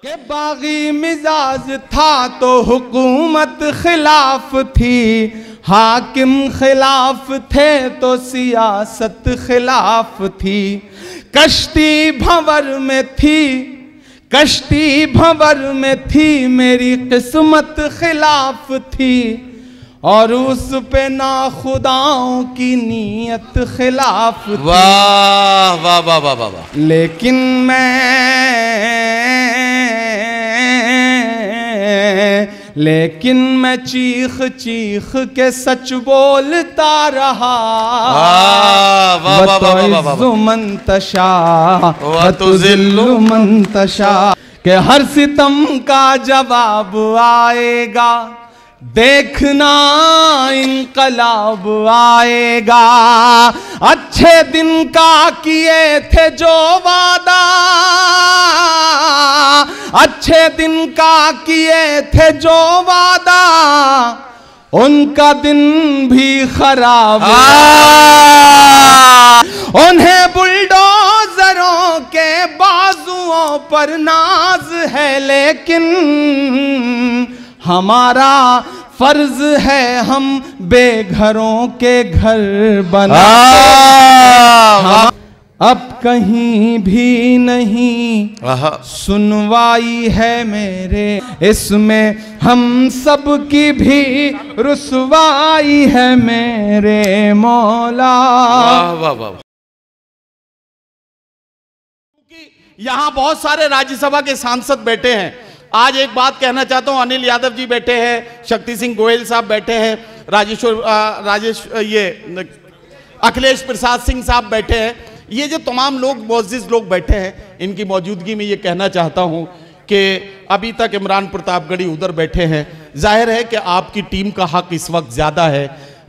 के बागी मिजाज था तो हुकूमत खिलाफ थी, हाकिम खिलाफ थे तो सियासत खिलाफ थी। कश्ती भंवर में थी, कश्ती भंवर में थी, मेरी किस्मत खिलाफ थी, और उस पे ना खुदाओं की नीयत खिलाफ थी। वाह वाह वाह वाह वाह वाह। लेकिन मैं चीख चीख के सच बोलता रहा। वतुइज़्ज़ु मन तशा वतुज़िल्लु मन तशा, के हर सितम का जवाब आएगा, देखना इनकलाब आएगा। अच्छे दिन का किए थे जो वादा, अच्छे दिन का किए थे जो वादा, उनका दिन भी खराब। उन्हें बुलडोजरों के बाजुओं पर नाज है, लेकिन हमारा फर्ज है हम बेघरों के घर बनाते। अब कहीं भी नहीं सुनवाई है मेरे, इसमें हम सब की भी रुसवाई है मेरे मौला। यहाँ बहुत सारे राज्यसभा के सांसद बैठे हैं। आज एक बात कहना चाहता हूँ, अनिल यादव जी बैठे हैं, शक्ति सिंह गोयल साहब बैठे हैं, अखिलेश प्रसाद सिंह साहब बैठे हैं। ये जो तमाम लोग मोअज़्ज़िज़ लोग बैठे हैं, इनकी मौजूदगी में ये कहना चाहता हूँ कि अभी तक इमरान प्रतापगढ़ी उधर बैठे हैं। जाहिर है कि आपकी टीम का हक इस वक्त ज़्यादा है,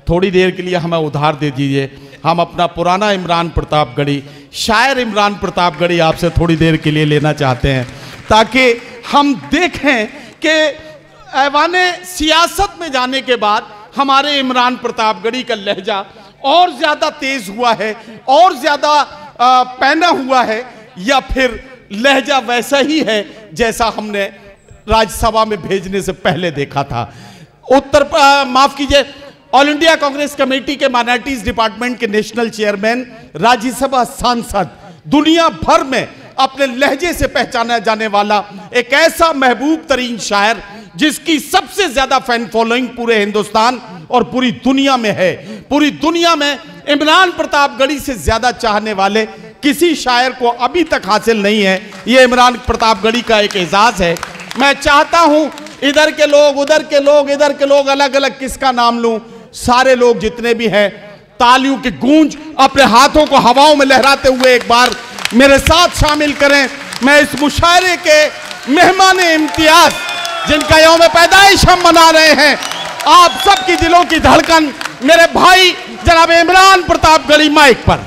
थोड़ी देर के लिए हमें उधार दे दीजिए। हम अपना पुराना इमरान प्रतापगढ़ी, शायर इमरान प्रतापगढ़ी आपसे थोड़ी देर के लिए लेना चाहते हैं, ताकि हम देखें कि ऐवाने सियासत में जाने के बाद हमारे इमरान प्रतापगढ़ी का लहजा और ज़्यादा तेज़ हुआ है, और ज़्यादा पैना हुआ है, या फिर लहजा वैसा ही है जैसा हमने राज्यसभा में भेजने से पहले देखा था। माफ़ कीजिए, ऑल इंडिया कांग्रेस कमेटी के माइनॉरिटीज़ डिपार्टमेंट के नेशनल चेयरमैन, राज्यसभा सांसद, दुनिया भर में अपने लहजे से पहचाना जाने वाला एक ऐसा महबूब तरीन शायर जिसकी सबसे ज्यादा फैन फॉलोइंग पूरे हिंदुस्तान और पूरी दुनिया में है। पूरी दुनिया में इमरान प्रतापगढ़ी से ज्यादा चाहने वाले किसी शायर को अभी तक हासिल नहीं है। ये इमरान प्रतापगढ़ी का एक एजाज है। मैं चाहता हूं इधर के लोग, उधर के लोग, इधर के लोग, अलग अलग किसका नाम लूं, सारे लोग जितने भी हैं तालियों की गूंज अपने हाथों को हवाओं में लहराते हुए एक बार मेरे साथ शामिल करें। मैं इस मुशायरे के मेहमान इम्तियाज जिनका यौम पैदाइश हम मना रहे हैं, आप सबकी दिलों की धड़कन मेरे भाई जनाब इमरान प्रतापगढ़ी माइक पर।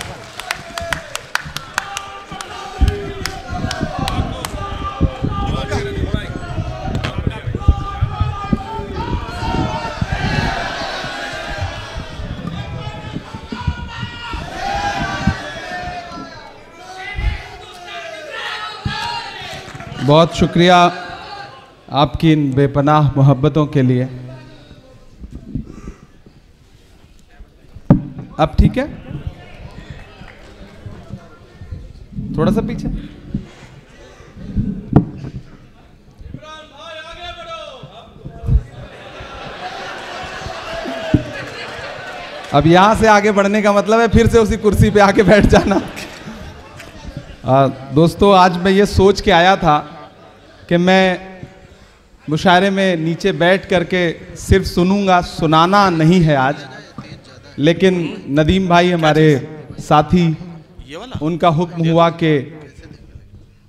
बहुत शुक्रिया आपकी इन बेपनाह मोहब्बतों के लिए। अब ठीक है, थोड़ा सा पीछे। अब यहां से आगे बढ़ने का मतलब है फिर से उसी कुर्सी पे आके बैठ जाना। दोस्तों, आज मैं ये सोच के आया था कि मैं मुशायरे में नीचे बैठ करके सिर्फ सुनूंगा, सुनाना नहीं है आज, लेकिन नदीम भाई हमारे साथी, उनका हुक्म हुआ कि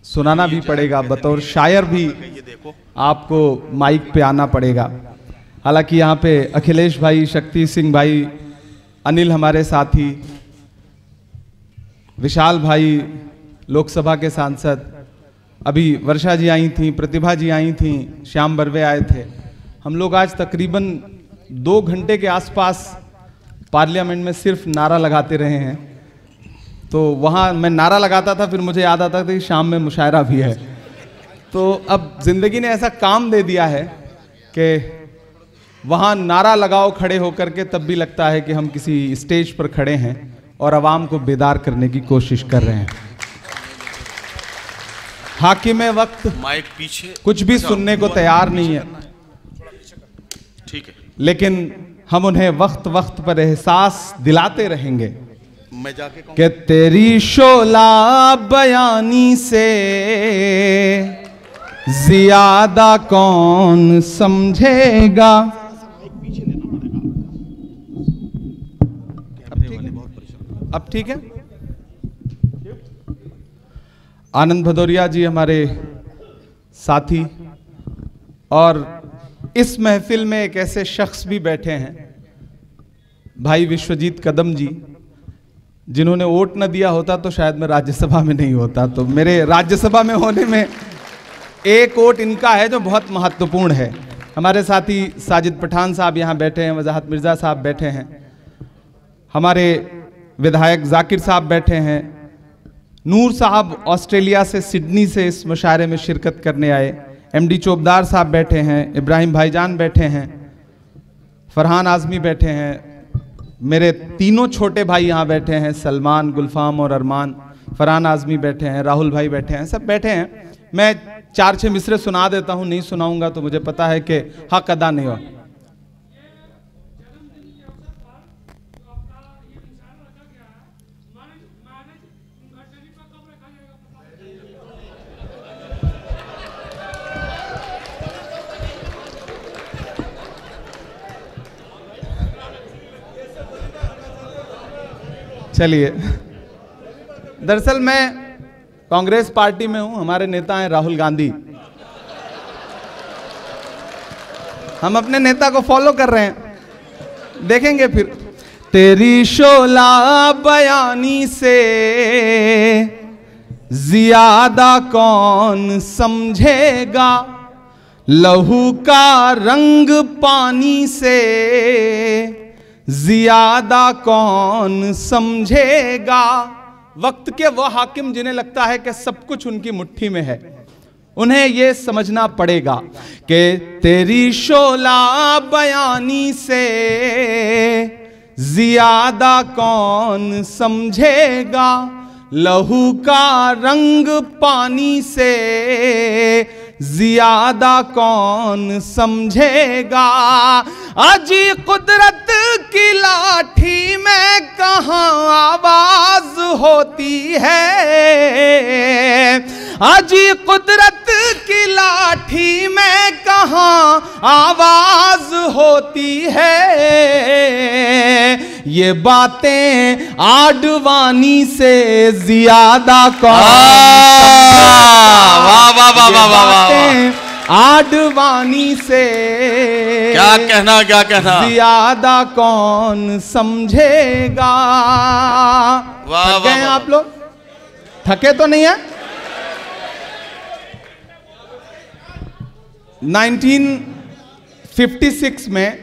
सुनाना भी पड़ेगा, बतौर शायर भी आपको माइक पे आना पड़ेगा। हालांकि यहाँ पे अखिलेश भाई, शक्ति सिंह भाई, अनिल हमारे साथी, विशाल भाई लोकसभा के सांसद, अभी वर्षा जी आई थी, प्रतिभा जी आई थी, श्याम बर्वे आए थे। हम लोग आज तकरीबन 2 घंटे के आसपास पार्लियामेंट में सिर्फ नारा लगाते रहे हैं। तो वहाँ मैं नारा लगाता था, फिर मुझे याद आता था कि शाम में मुशायरा भी है। तो अब जिंदगी ने ऐसा काम दे दिया है कि वहाँ नारा लगाओ खड़े होकर के, तब भी लगता है कि हम किसी स्टेज पर खड़े हैं और आवाम को बेदार करने की कोशिश कर रहे हैं। हाकिम वक्त माइक पीछे कुछ भी सुनने को तैयार नहीं है, ठीक है, लेकिन हम उन्हें वक्त वक्त पर एहसास दिलाते रहेंगे मैं जाके कि तेरी शोला बयानी से ज्यादा कौन समझेगा। अब ठीक है। आनंद भदौरिया जी हमारे साथी, और इस महफिल में एक ऐसे शख्स भी बैठे हैं, भाई विश्वजीत कदम जी, जिन्होंने वोट न दिया होता तो शायद मैं राज्यसभा में नहीं होता। तो मेरे राज्यसभा में होने में एक वोट इनका है जो बहुत महत्वपूर्ण है। हमारे साथी साजिद पठान साहब यहाँ बैठे हैं, वजाहत मिर्जा साहब बैठे हैं, हमारे विधायक जाकिर साहब बैठे हैं, नूर साहब ऑस्ट्रेलिया से सिडनी से इस मुशायरे में शिरकत करने आए, एमडी चोपदार साहब बैठे हैं, इब्राहिम भाईजान बैठे हैं, फरहान आजमी बैठे हैं, मेरे तीनों छोटे भाई यहाँ बैठे हैं, सलमान, गुलफाम और अरमान, फरहान आजमी बैठे हैं, राहुल भाई बैठे हैं, सब बैठे हैं। मैं 4-6 मिसरे सुना देता हूँ, नहीं सुनाऊंगा तो मुझे पता है कि हक अदा नहीं हुआ। चलिए, दरअसल मैं कांग्रेस पार्टी में हूं, हमारे नेता हैं राहुल गांधी। हम अपने नेता को फॉलो कर रहे हैं, देखेंगे फिर। तेरी शोला बयानी से ज्यादा कौन समझेगा, लहू का रंग पानी से ज्यादा कौन समझेगा। वक्त के वो हाकिम जिन्हें लगता है कि सब कुछ उनकी मुट्ठी में है, उन्हें यह समझना पड़ेगा कि तेरी शोला बयानी से ज्यादा कौन समझेगा, लहू का रंग पानी से ज्यादा कौन समझेगा। अजी कुदरत की लाठी में कहाँ आवाज होती है, अजी कुदरत की लाठी में कहाँ आवाज होती है। ये बातें आडवाणी से ज्यादा कौन आडवाणी से क्या कहना ज्यादा कौन समझेगा। थक गए आप लोग? थके तो नहीं है? 1956 में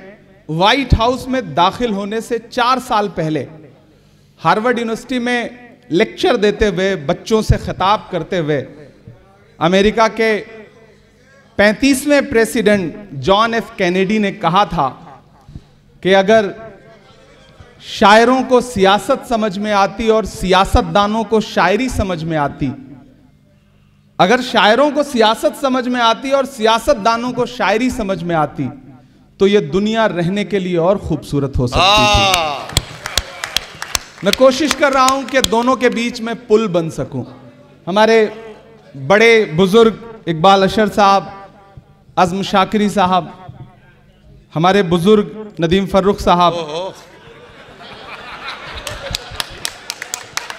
व्हाइट हाउस में दाखिल होने से 4 साल पहले हार्वर्ड यूनिवर्सिटी में लेक्चर देते हुए, बच्चों से खिताब करते हुए, अमेरिका के 35वें प्रेसिडेंट जॉन एफ कैनेडी ने कहा था कि अगर शायरों को सियासत समझ में आती और सियासतदानों को शायरी समझ में आती, अगर शायरों को सियासत समझ में आती और सियासतदानों को शायरी समझ में आती, तो यह दुनिया रहने के लिए और खूबसूरत हो सकती थी। मैं कोशिश कर रहा हूं कि दोनों के बीच में पुल बन सकूं। हमारे बड़े बुजुर्ग इकबाल अशर साहब, अज़्म शाकिरी साहब, हमारे बुजुर्ग नदीम फर्रुख साहब,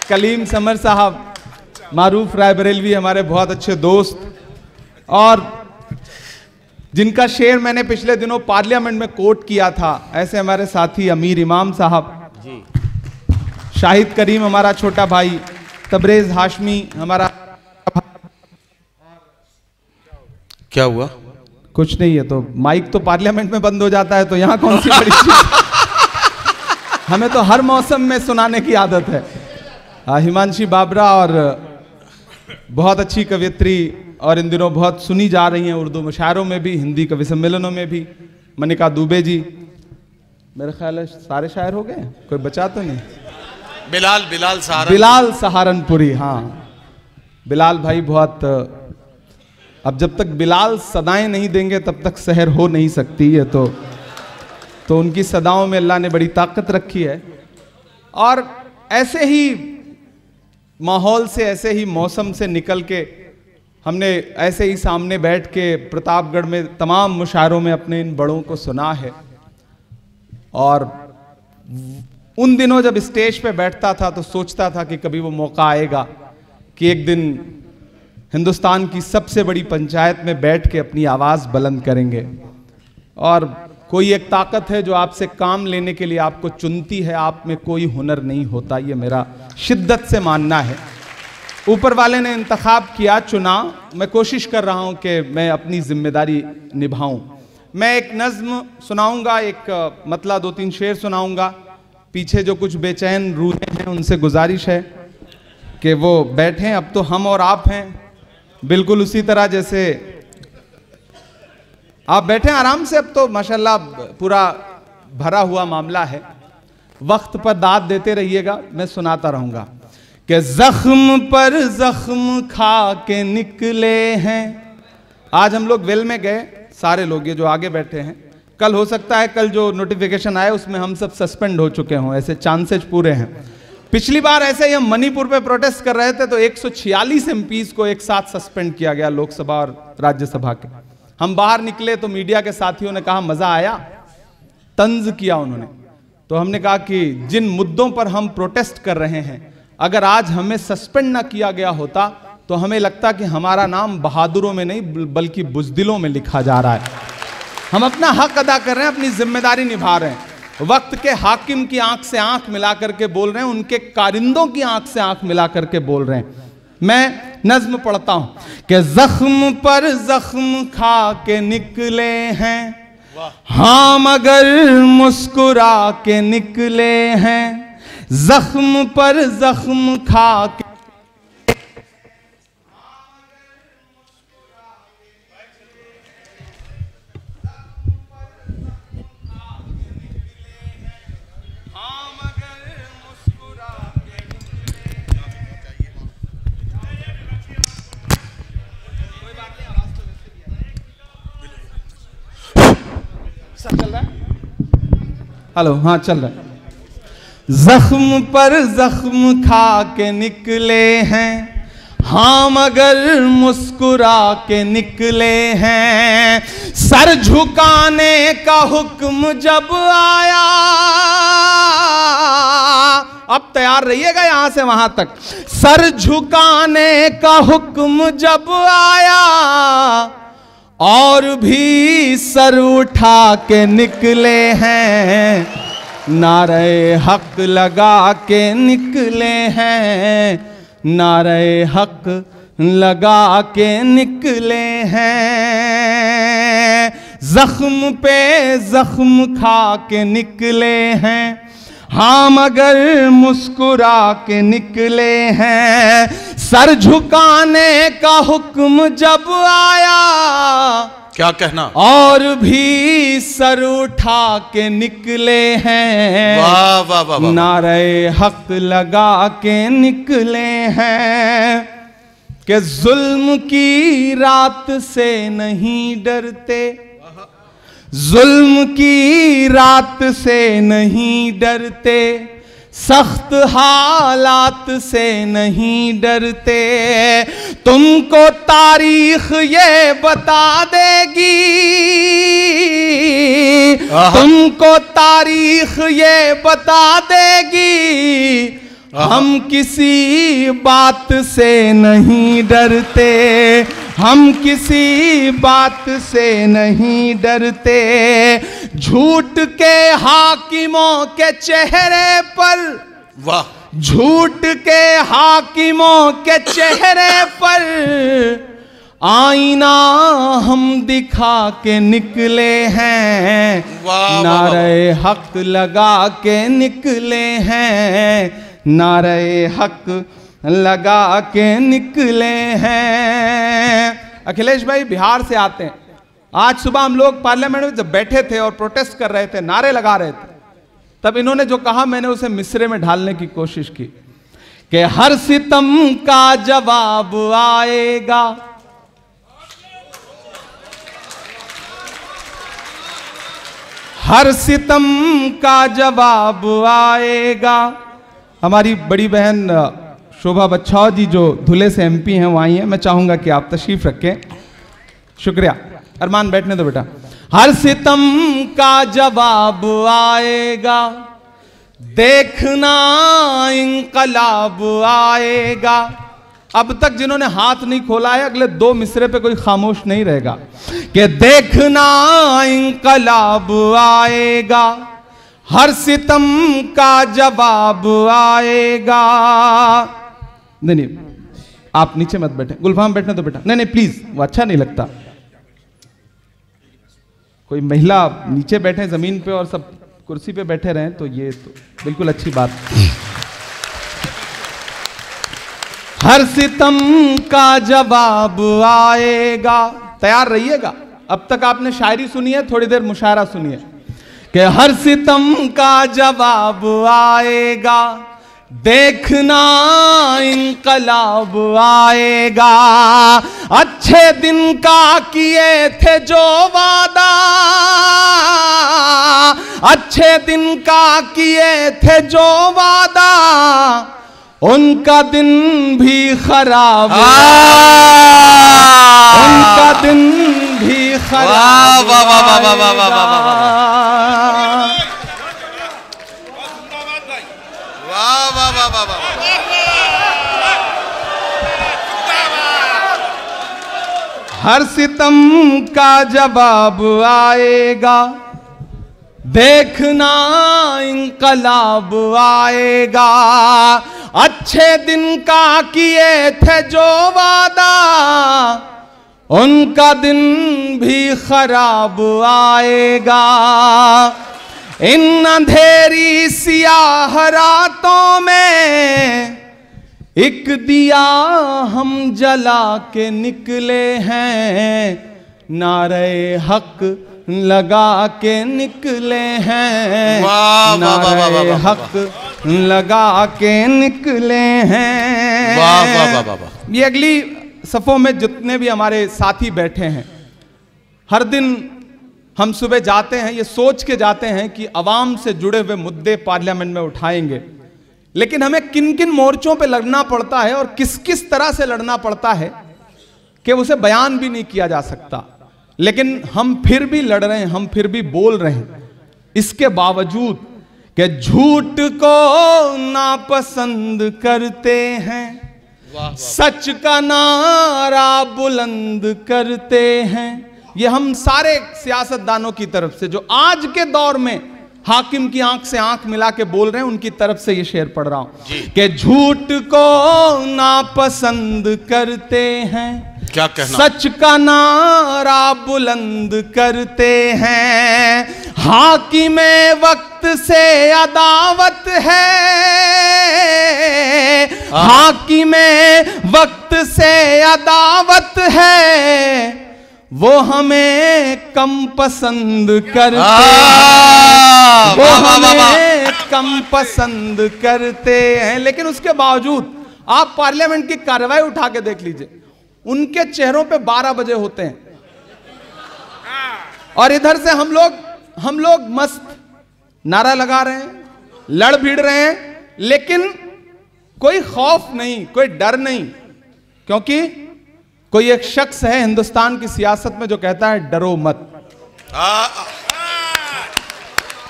कलीम समर साहब, मारूफ रायबरेलवी हमारे बहुत अच्छे दोस्त, और जिनका शेर मैंने पिछले दिनों पार्लियामेंट में कोट किया था, ऐसे हमारे साथी अमीर इमाम साहब जी, शाहिद करीम हमारा छोटा भाई, तबरेज हाशमी हमारा। क्या हुआ? कुछ नहीं है, तो माइक तो पार्लियामेंट में बंद हो जाता है, तो यहां कौन सी बड़ी चीज। हमें तो हर मौसम में सुनाने की आदत है। हिमांशी बाबरा और बहुत अच्छी कवियत्री और इन दिनों बहुत सुनी जा रही हैं उर्दू मुशायरों में भी, हिंदी कवि सम्मेलनों में भी। मनिका दुबे जी, मेरे ख्याल है सारे शायर हो गए, कोई बचा तो नहीं? बिलाल सहारनपुरी, हाँ बिलाल भाई बहुत, अब जब तक बिलाल सदाएं नहीं देंगे तब तक सहर हो नहीं सकती है, तो उनकी सदाओं में अल्लाह ने बड़ी ताकत रखी है। और ऐसे ही माहौल से, ऐसे ही मौसम से निकल के हमने ऐसे ही सामने बैठ के प्रतापगढ़ में तमाम मुशायरों में अपने इन बड़ों को सुना है। और उन दिनों जब स्टेज पे बैठता था तो सोचता था कि कभी वो मौका आएगा कि एक दिन हिंदुस्तान की सबसे बड़ी पंचायत में बैठ के अपनी आवाज़ बुलंद करेंगे। और कोई एक ताकत है जो आपसे काम लेने के लिए आपको चुनती है, आप में कोई हुनर नहीं होता, ये मेरा शिद्दत से मानना है। ऊपर वाले ने इंतखाब किया, चुना, मैं कोशिश कर रहा हूं कि मैं अपनी जिम्मेदारी निभाऊं। मैं एक नज्म सुनाऊंगा, एक मतला 2-3 शेर सुनाऊंगा। पीछे जो कुछ बेचैन रूहें हैं उनसे गुजारिश है कि वो बैठें। अब तो हम और आप हैं, बिल्कुल उसी तरह जैसे आप बैठे आराम से। अब तो माशाल्लाह पूरा भरा हुआ मामला है। वक्त पर दाद देते रहिएगा, मैं सुनाता रहूंगा कि जख्म पर जख्म खा के निकले हैं। आज हम लोग वेल में गए, सारे लोग ये जो आगे बैठे हैं। कल हो सकता है कल जो नोटिफिकेशन आए उसमें हम सब सस्पेंड हो चुके हों, ऐसे चांसेस पूरे हैं। पिछली बार ऐसे ही हम मणिपुर पे प्रोटेस्ट कर रहे थे तो 146 एमपीज को एक साथ सस्पेंड किया गया, लोकसभा और राज्यसभा के। हम बाहर निकले तो मीडिया के साथियों ने कहा मजा आया, तंज किया उन्होंने। तो हमने कहा कि जिन मुद्दों पर हम प्रोटेस्ट कर रहे हैं, अगर आज हमें सस्पेंड ना किया गया होता तो हमें लगता कि हमारा नाम बहादुरों में नहीं बल्कि बुज़दिलों में लिखा जा रहा है। हम अपना हक अदा कर रहे हैं, अपनी जिम्मेदारी निभा रहे हैं। वक्त के हाकिम की आंख से आंख मिला करके बोल रहे हैं, उनके कारिंदों की आंख से आंख मिला करके बोल रहे हैं। मैं नज्म पढ़ता हूं कि जख्म पर जख्म खा के निकले हैं, हाँ मगर मुस्कुरा के निकले हैं। जख्म पर जख्म खा के चल रहा है, हेलो, हाँ चल रहा है। जख्म पर जख्म खा के निकले हैं, हाँ मगर मुस्कुरा के निकले हैं। सर झुकाने का हुक्म जब आया, अब तैयार रहिएगा यहां से वहां तक। सर झुकाने का हुक्म जब आया और भी सर उठा के निकले हैं, नारे हक लगा के निकले हैं, नारे हक लगा के निकले हैं। जख्म पे जख्म खा के निकले हैं, हाँ मगर मुस्कुरा के निकले हैं। सर झुकाने का हुक्म जब आया, क्या कहना, और भी सर उठा के निकले हैं। वाह वाह वाह, वाह। नारे हक लगा के निकले हैं कि जुल्म की रात से नहीं डरते, जुल्म की रात से नहीं डरते, सख्त हालात से नहीं डरते। तुमको तारीख ये बता देगी, तुमको तारीख ये बता देगी, हम किसी बात से नहीं डरते, हम किसी बात से नहीं डरते। झूठ के हाकिमों के चेहरे पर, वाह, झूठ के हाकिमों के चेहरे पर आईना हम दिखा के निकले हैं, नारे हक लगा के निकले हैं, नारे हक लगा के निकले हैं। अखिलेश भाई बिहार से आते हैं। आज सुबह हम लोग पार्लियामेंट में जब बैठे थे और प्रोटेस्ट कर रहे थे, नारे लगा रहे थे, तब इन्होंने जो कहा मैंने उसे मिसरे में ढालने की कोशिश की कि हर सितम का जवाब आएगा, हर सितम का जवाब आएगा। हमारी बड़ी बहन शोभा बच्छाव जी जो धुले से एमपी हैं वो आई हैं, मैं चाहूंगा कि आप तशरीफ रखें। शुक्रिया। अरमान बैठने दो बेटा। हर सितम का जवाब आएगा, देखना इंकलाब आएगा। अब तक जिन्होंने हाथ नहीं खोला है, अगले 2 मिसरे पे कोई खामोश नहीं रहेगा कि देखना इंकलाब आएगा, हर सितम का जवाब आएगा। नहीं, आप नीचे मत बैठे, गुलफाम बैठने दो बेटा। नहीं प्लीज, वो अच्छा नहीं लगता। कोई महिला नीचे बैठे जमीन पे और सब कुर्सी पे बैठे रहें तो ये तो बिल्कुल अच्छी बात। हर सितम का जवाब आएगा। तैयार रहिएगा। अब तक आपने शायरी सुनी है, थोड़ी देर मुशायरा सुनिए कि हर सितम का जवाब आएगा, देखना इंकलाब आएगा। अच्छे दिन का किए थे जो वादा, अच्छे दिन का किए थे जो वादा, उनका दिन भी खराब, उनका दिन भी खराब। हर सितम का जवाब आएगा, देखना इंकलाब आएगा। अच्छे दिन का किए थे जो वादा, उनका दिन भी खराब आएगा। इन अंधेरी सियाह रातों में एक दिया हम जला के निकले हैं, नारे हक लगा के निकले हैं, नारे हक लगा के निकले हैं। वाह वाह वाह वाह। ये अगली सफों में जितने भी हमारे साथी बैठे हैं, हर दिन हम सुबह जाते हैं ये सोच के जाते हैं कि अवाम से जुड़े हुए मुद्दे पार्लियामेंट में उठाएंगे, लेकिन हमें किन किन मोर्चों पे लड़ना पड़ता है और किस किस तरह से लड़ना पड़ता है कि उसे बयान भी नहीं किया जा सकता। लेकिन हम फिर भी लड़ रहे हैं, हम फिर भी बोल रहे हैं, इसके बावजूद कि झूठ को नापसंद करते हैं, सच का नारा बुलंद करते हैं। ये हम सारे सियासतदानों की तरफ से जो आज के दौर में हाकिम की आंख से आंख मिला के बोल रहे हैं, उनकी तरफ से ये शेर पढ़ रहा हूं कि झूठ को नापसंद करते हैं, क्या कहना, सच का नारा बुलंद करते हैं। हाकिमे वक्त से अदावत है, हाकिमे वक्त से अदावत है, वो हमें कम पसंद करते हैं, वो हमें कम पसंद करते हैं। लेकिन उसके बावजूद आप पार्लियामेंट की कार्रवाई उठा के देख लीजिए, उनके चेहरों पे 12 बजे होते हैं और इधर से हम लोग मस्त नारा लगा रहे हैं, लड़ भिड़ रहे हैं, लेकिन कोई खौफ नहीं, कोई डर नहीं, क्योंकि कोई एक शख्स है हिंदुस्तान की सियासत में जो कहता है डरो मत,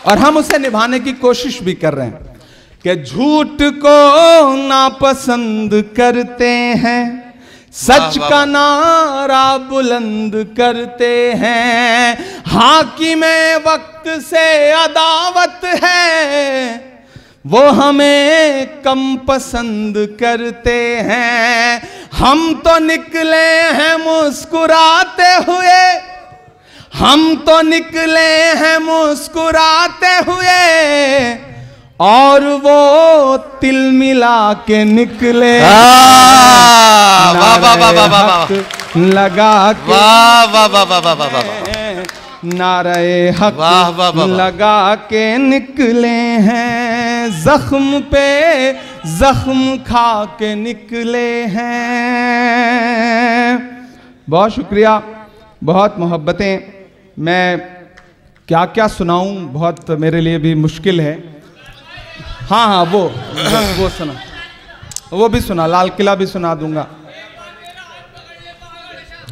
और हम उसे निभाने की कोशिश भी कर रहे हैं कि झूठ को नापसंद करते हैं, सच का नारा बुलंद करते हैं। हाकिमे वक्त से अदावत है, वो हमें कम पसंद करते हैं। हम तो निकले हैं मुस्कुराते हुए, हम तो निकले हैं मुस्कुराते हुए, और वो तिल मिला के निकले। वाह वाह वाह वाह वाह। लगा के, वाह वाह वाह वाह वाह वाह वाह, नारे हक वाह वाह वाह, लगा के निकले हैं, जख्म पे जख्म खा के निकले हैं। बहुत शुक्रिया, बहुत मोहब्बतें। मैं क्या क्या सुनाऊं, बहुत मेरे लिए भी मुश्किल है। हाँ हाँ वो सुना, वो भी सुना, लाल किला भी सुना दूंगा।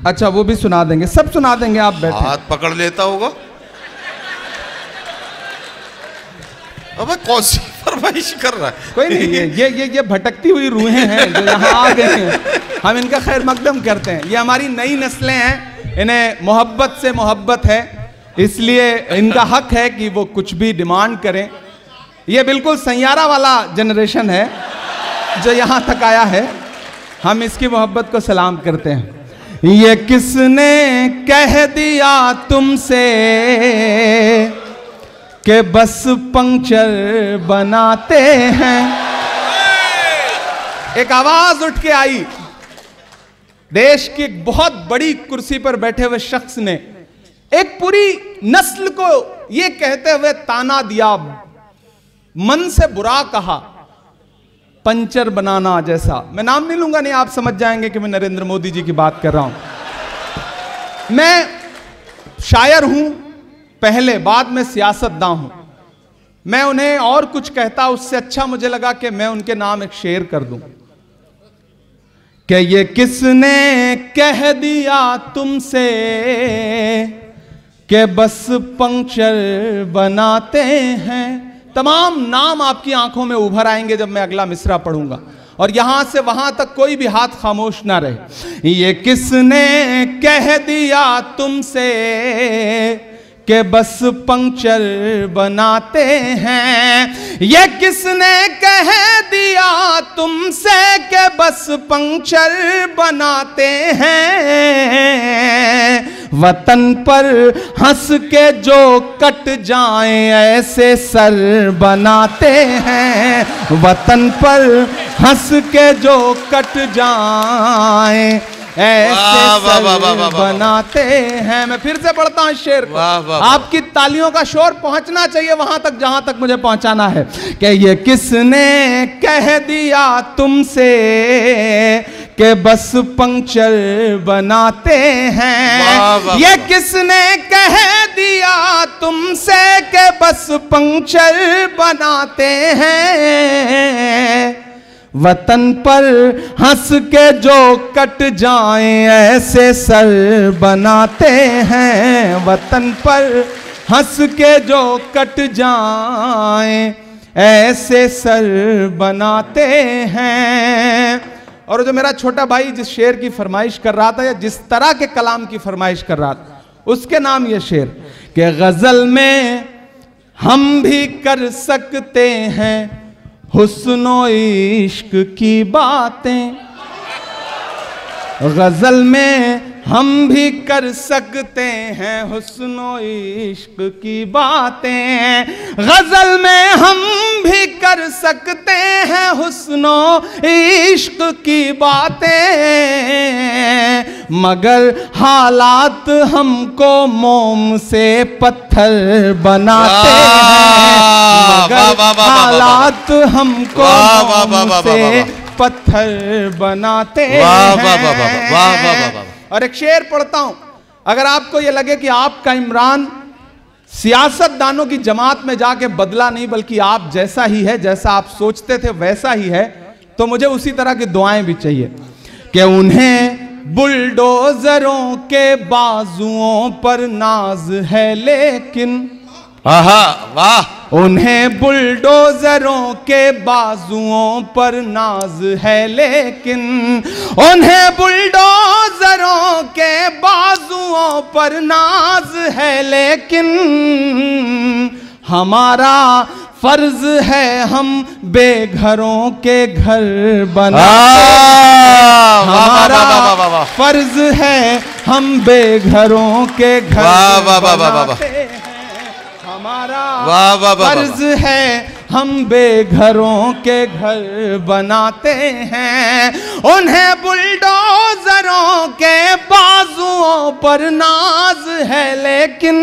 अच्छा वो भी सुना देंगे, सब सुना देंगे, आप बैठे। हाथ पकड़ लेता होगा। अबे कौन सी फरमाइश कर रहा है? कोई नहीं, ये भटकती हुई रूहें हैं जो यहाँ आ गए हैं, हम इनका खैर मकदम करते हैं। ये हमारी नई नस्लें हैं, इन्हें मोहब्बत से मोहब्बत है, इसलिए इनका हक है कि वो कुछ भी डिमांड करें। ये बिल्कुल सैयारा वाला जनरेशन है जो यहाँ तक आया है, हम इसकी मोहब्बत को सलाम करते हैं। ये किसने कह दिया तुमसे कि बस पंक्चर बनाते हैं। एक आवाज उठ के आई, देश की एक बहुत बड़ी कुर्सी पर बैठे हुए शख्स ने एक पूरी नस्ल को यह कहते हुए ताना दिया, मन से बुरा कहा, पंचर बनाना जैसा। मैं नाम नहीं लूंगा, नहीं आप समझ जाएंगे कि मैं नरेंद्र मोदी जी की बात कर रहा हूं। मैं शायर हूं पहले, बाद में सियासतदान हूं। मैं उन्हें और कुछ कहता, उससे अच्छा मुझे लगा कि मैं उनके नाम एक शेर कर दूं कि ये किसने कह दिया तुमसे कि बस पंक्चर बनाते हैं। तमाम नाम आपकी आंखों में उभर आएंगे जब मैं अगला मिसरा पढ़ूंगा, और यहां से वहां तक कोई भी हाथ खामोश ना रहे। ये किसने कह दिया तुमसे कि बस पंक्चर बनाते हैं। ये किसने कह दिया तुमसे कि बस पंक्चर बनाते हैं। वतन पर हंस के जो कट जाएं ऐसे सर बनाते हैं। वतन पर हंस के जो कट जाएं ऐसे सर बनाते हैं। मैं फिर से पढ़ता हूं शेर को, आपकी तालियों का शोर पहुंचना चाहिए वहां तक जहां तक मुझे पहुंचाना है। कि ये किसने कह दिया तुमसे कि बस पंक्चर बनाते हैं। ये किसने कह दिया तुमसे कि बस पंक्चर बनाते हैं। वतन पर हंस के जो कट जाएं ऐसे सर बनाते हैं। वतन पर हंस के जो कट जाएं ऐसे सर बनाते हैं। और जो मेरा छोटा भाई जिस शेर की फरमाइश कर रहा था, या जिस तरह के कलाम की फरमाइश कर रहा था, उसके नाम ये शेर कि गजल में हम भी कर सकते हैं हुस्नो इश्क की बातें। गजल में हम भी कर सकते हैं हुस्नो इश्क की बातें। गजल में हम भी कर सकते हैं हुस्नो इश्क की बातें। मगर हालात हमको मोम से पत्थर बनाते हैं। मगर हालात हमको मोम से पत्थर बनाते हैं। और एक शेर पढ़ता हूं, अगर आपको यह लगे कि आपका इमरान सियासतदानों की जमात में जाके बदला नहीं बल्कि आप जैसा ही है, जैसा आप सोचते थे वैसा ही है, तो मुझे उसी तरह की दुआएं भी चाहिए कि उन्हें बुलडोजरों के बाजुओं पर नाज है लेकिन। वाह। उन्हें बुलडोजरों के बाजुओं पर नाज है लेकिन। उन्हें बुलडोजरों के बाजुओं पर नाज है लेकिन। हमारा फर्ज है हम बेघरों के घर बनाते हैं। हमारा फर्ज है हम बेघरों के घर बनाते हैं। हमारा फर्ज है हम बेघरों के घर बनाते हैं। उन्हें बुलडोजरों के बाजुओं पर नाज है, लेकिन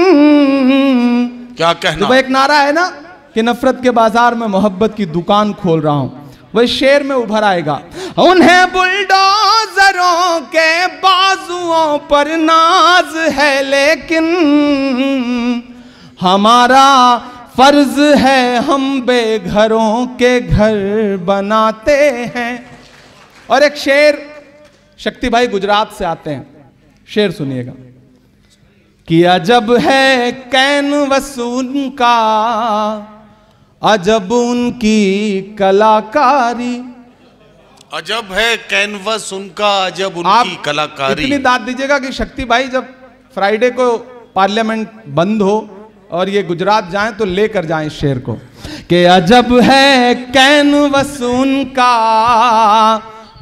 क्या कहना, तो एक नारा है ना कि नफरत के बाजार में मोहब्बत की दुकान खोल रहा हूं, वह शेर में उभर आएगा। उन्हें बुलडोजरों के बाजुओं पर नाज है, लेकिन हमारा फर्ज है हम बेघरों के घर बनाते हैं। और एक शेर, शक्ति भाई गुजरात से आते हैं, शेर सुनिएगा कि अजब है कैनवस उनका, अजब उनकी कलाकारी। अजब है कैनवस उनका, अजब उनकी कलाकारी। इतनी दाद दीजिएगा कि शक्ति भाई जब फ्राइडे को पार्लियामेंट बंद हो और ये गुजरात जाएं तो लेकर जाएं इस शेर को कि अजब है कैनवस उनका,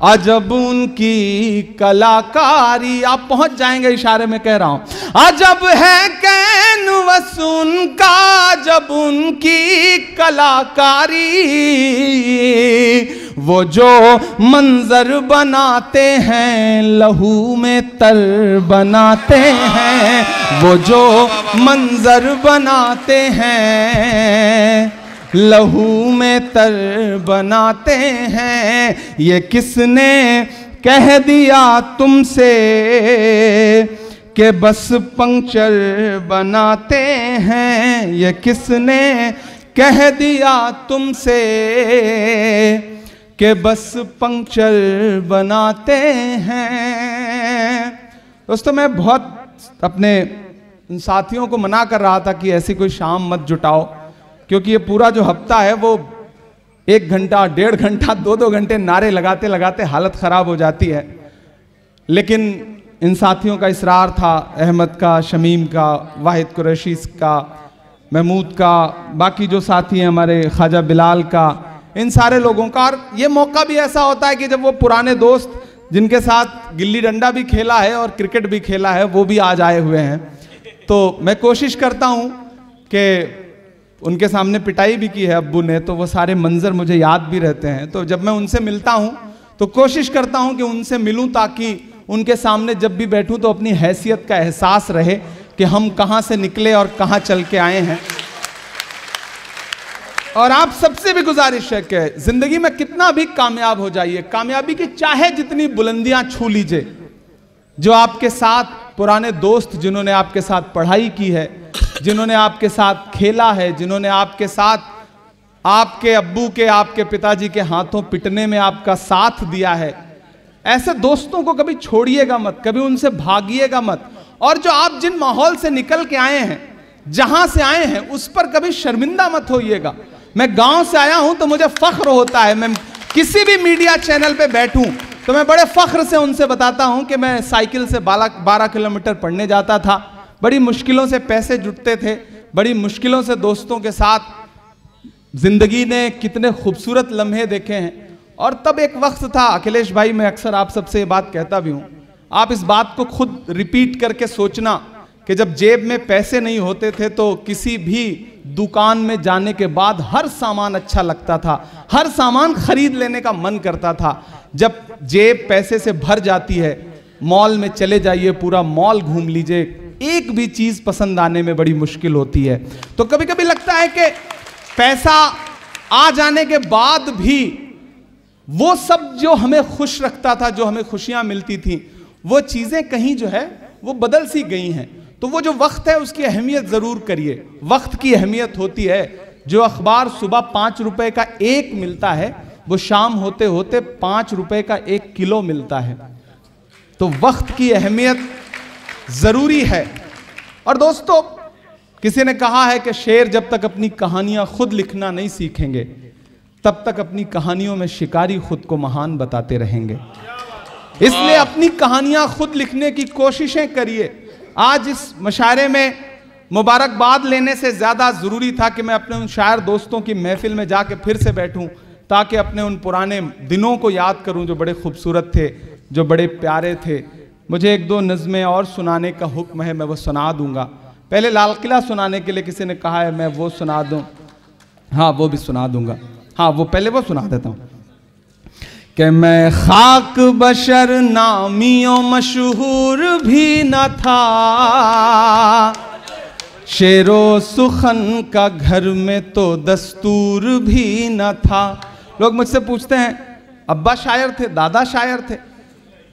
अजब उनकी कलाकारी। आप पहुंच जाएंगे, इशारे में कह रहा हूं। अजब है कैनवस उनका, अजब उनकी कलाकारी। वो जो मंजर बनाते हैं लहू में तर बनाते हैं, वो जो मंजर बनाते हैं लहू में तर बनाते हैं। ये किसने कह दिया तुमसे कि बस पंक्चर बनाते हैं? ये किसने कह दिया तुमसे कि बस पंक्चर बनाते हैं? दोस्तों मैं बहुत अपने साथियों को मना कर रहा था कि ऐसी कोई शाम मत जुटाओ, क्योंकि ये पूरा जो हफ्ता है वो 1 घंटा 1.5 घंटा 2-2 घंटे नारे लगाते लगाते हालत ख़राब हो जाती है। लेकिन इन साथियों का इसरार था, अहमद का, शमीम का, वाहिद कुरैशी का, महमूद का, बाकी जो साथी हैं हमारे, ख्वाजा बिलाल का, इन सारे लोगों का। और ये मौका भी ऐसा होता है कि जब वो पुराने दोस्त जिनके साथ गिल्ली डंडा भी खेला है और क्रिकेट भी खेला है वो भी आज आए हुए हैं, तो मैं कोशिश करता हूँ कि उनके सामने पिटाई भी की है अब्बू ने, तो वो सारे मंजर मुझे याद भी रहते हैं। तो जब मैं उनसे मिलता हूं तो कोशिश करता हूं कि उनसे मिलूं, ताकि उनके सामने जब भी बैठूं तो अपनी हैसियत का एहसास रहे कि हम कहां से निकले और कहां चल के आए हैं। और आप सबसे भी गुजारिश है कि जिंदगी में कितना भी कामयाब हो जाइए, कामयाबी की चाहे जितनी बुलंदियां छू लीजिए, जो आपके साथ पुराने दोस्त जिन्होंने आपके साथ पढ़ाई की है, जिन्होंने आपके साथ खेला है, जिन्होंने आपके साथ आपके अब्बू के, आपके पिताजी के हाथों पिटने में आपका साथ दिया है, ऐसे दोस्तों को कभी छोड़िएगा मत, कभी उनसे भागिएगा मत। और जो आप जिन माहौल से निकल के आए हैं, जहां से आए हैं, उस पर कभी शर्मिंदा मत होइएगा। मैं गांव से आया हूं तो मुझे फख्र होता है, मैं किसी भी मीडिया चैनल पे बैठूं तो मैं बड़े फख्र से उनसे बताता हूं कि मैं साइकिल से 12 किलोमीटर पढ़ने जाता था, बड़ी मुश्किलों से पैसे जुटते थे, बड़ी मुश्किलों से दोस्तों के साथ जिंदगी ने कितने खूबसूरत लम्हे देखे हैं। और तब एक वक्त था, अखिलेश भाई, मैं अक्सर आप सबसे ये बात कहता भी हूं, आप इस बात को खुद रिपीट करके सोचना कि जब जेब में पैसे नहीं होते थे तो किसी भी दुकान में जाने के बाद हर सामान अच्छा लगता था, हर सामान खरीद लेने का मन करता था। जब जेब पैसे से भर जाती है, मॉल में चले जाइए, पूरा मॉल घूम लीजिए, एक भी चीज पसंद आने में बड़ी मुश्किल होती है। तो कभी कभी लगता है कि पैसा आ जाने के बाद भी वो सब जो हमें खुश रखता था, जो हमें खुशियां मिलती थी, वो चीजें कहीं जो है वो बदल सी गई हैं। तो वो जो वक्त है उसकी अहमियत जरूर करिए। वक्त की अहमियत होती है, जो अखबार सुबह 5 रुपए का 1 मिलता है, वो शाम होते होते 5 रुपए का 1 किलो मिलता है। तो वक्त की अहमियत जरूरी है। और दोस्तों, किसी ने कहा है कि शेर जब तक अपनी कहानियां खुद लिखना नहीं सीखेंगे, तब तक अपनी कहानियों में शिकारी खुद को महान बताते रहेंगे। इसलिए अपनी कहानियां खुद लिखने की कोशिशें करिए। आज इस मुशायरे में मुबारकबाद लेने से ज्यादा जरूरी था कि मैं अपने उन शायर दोस्तों की महफिल में जाके फिर से बैठूं, ताकि अपने उन पुराने दिनों को याद करूं जो बड़े खूबसूरत थे, जो बड़े प्यारे थे। मुझे 1-2 नज़में और सुनाने का हुक्म है, मैं वो सुना दूंगा। पहले लाल किला सुनाने के लिए किसी ने कहा है, मैं वो सुना दूं। हाँ वो भी सुना दूंगा। हाँ वो पहले वो सुना देता हूँ कि मैं खाक बशर नामियों मशहूर भी न था, शेरो सुखन का घर में तो दस्तूर भी न था। लोग मुझसे पूछते हैं अब्बा शायर थे, दादा शायर थे?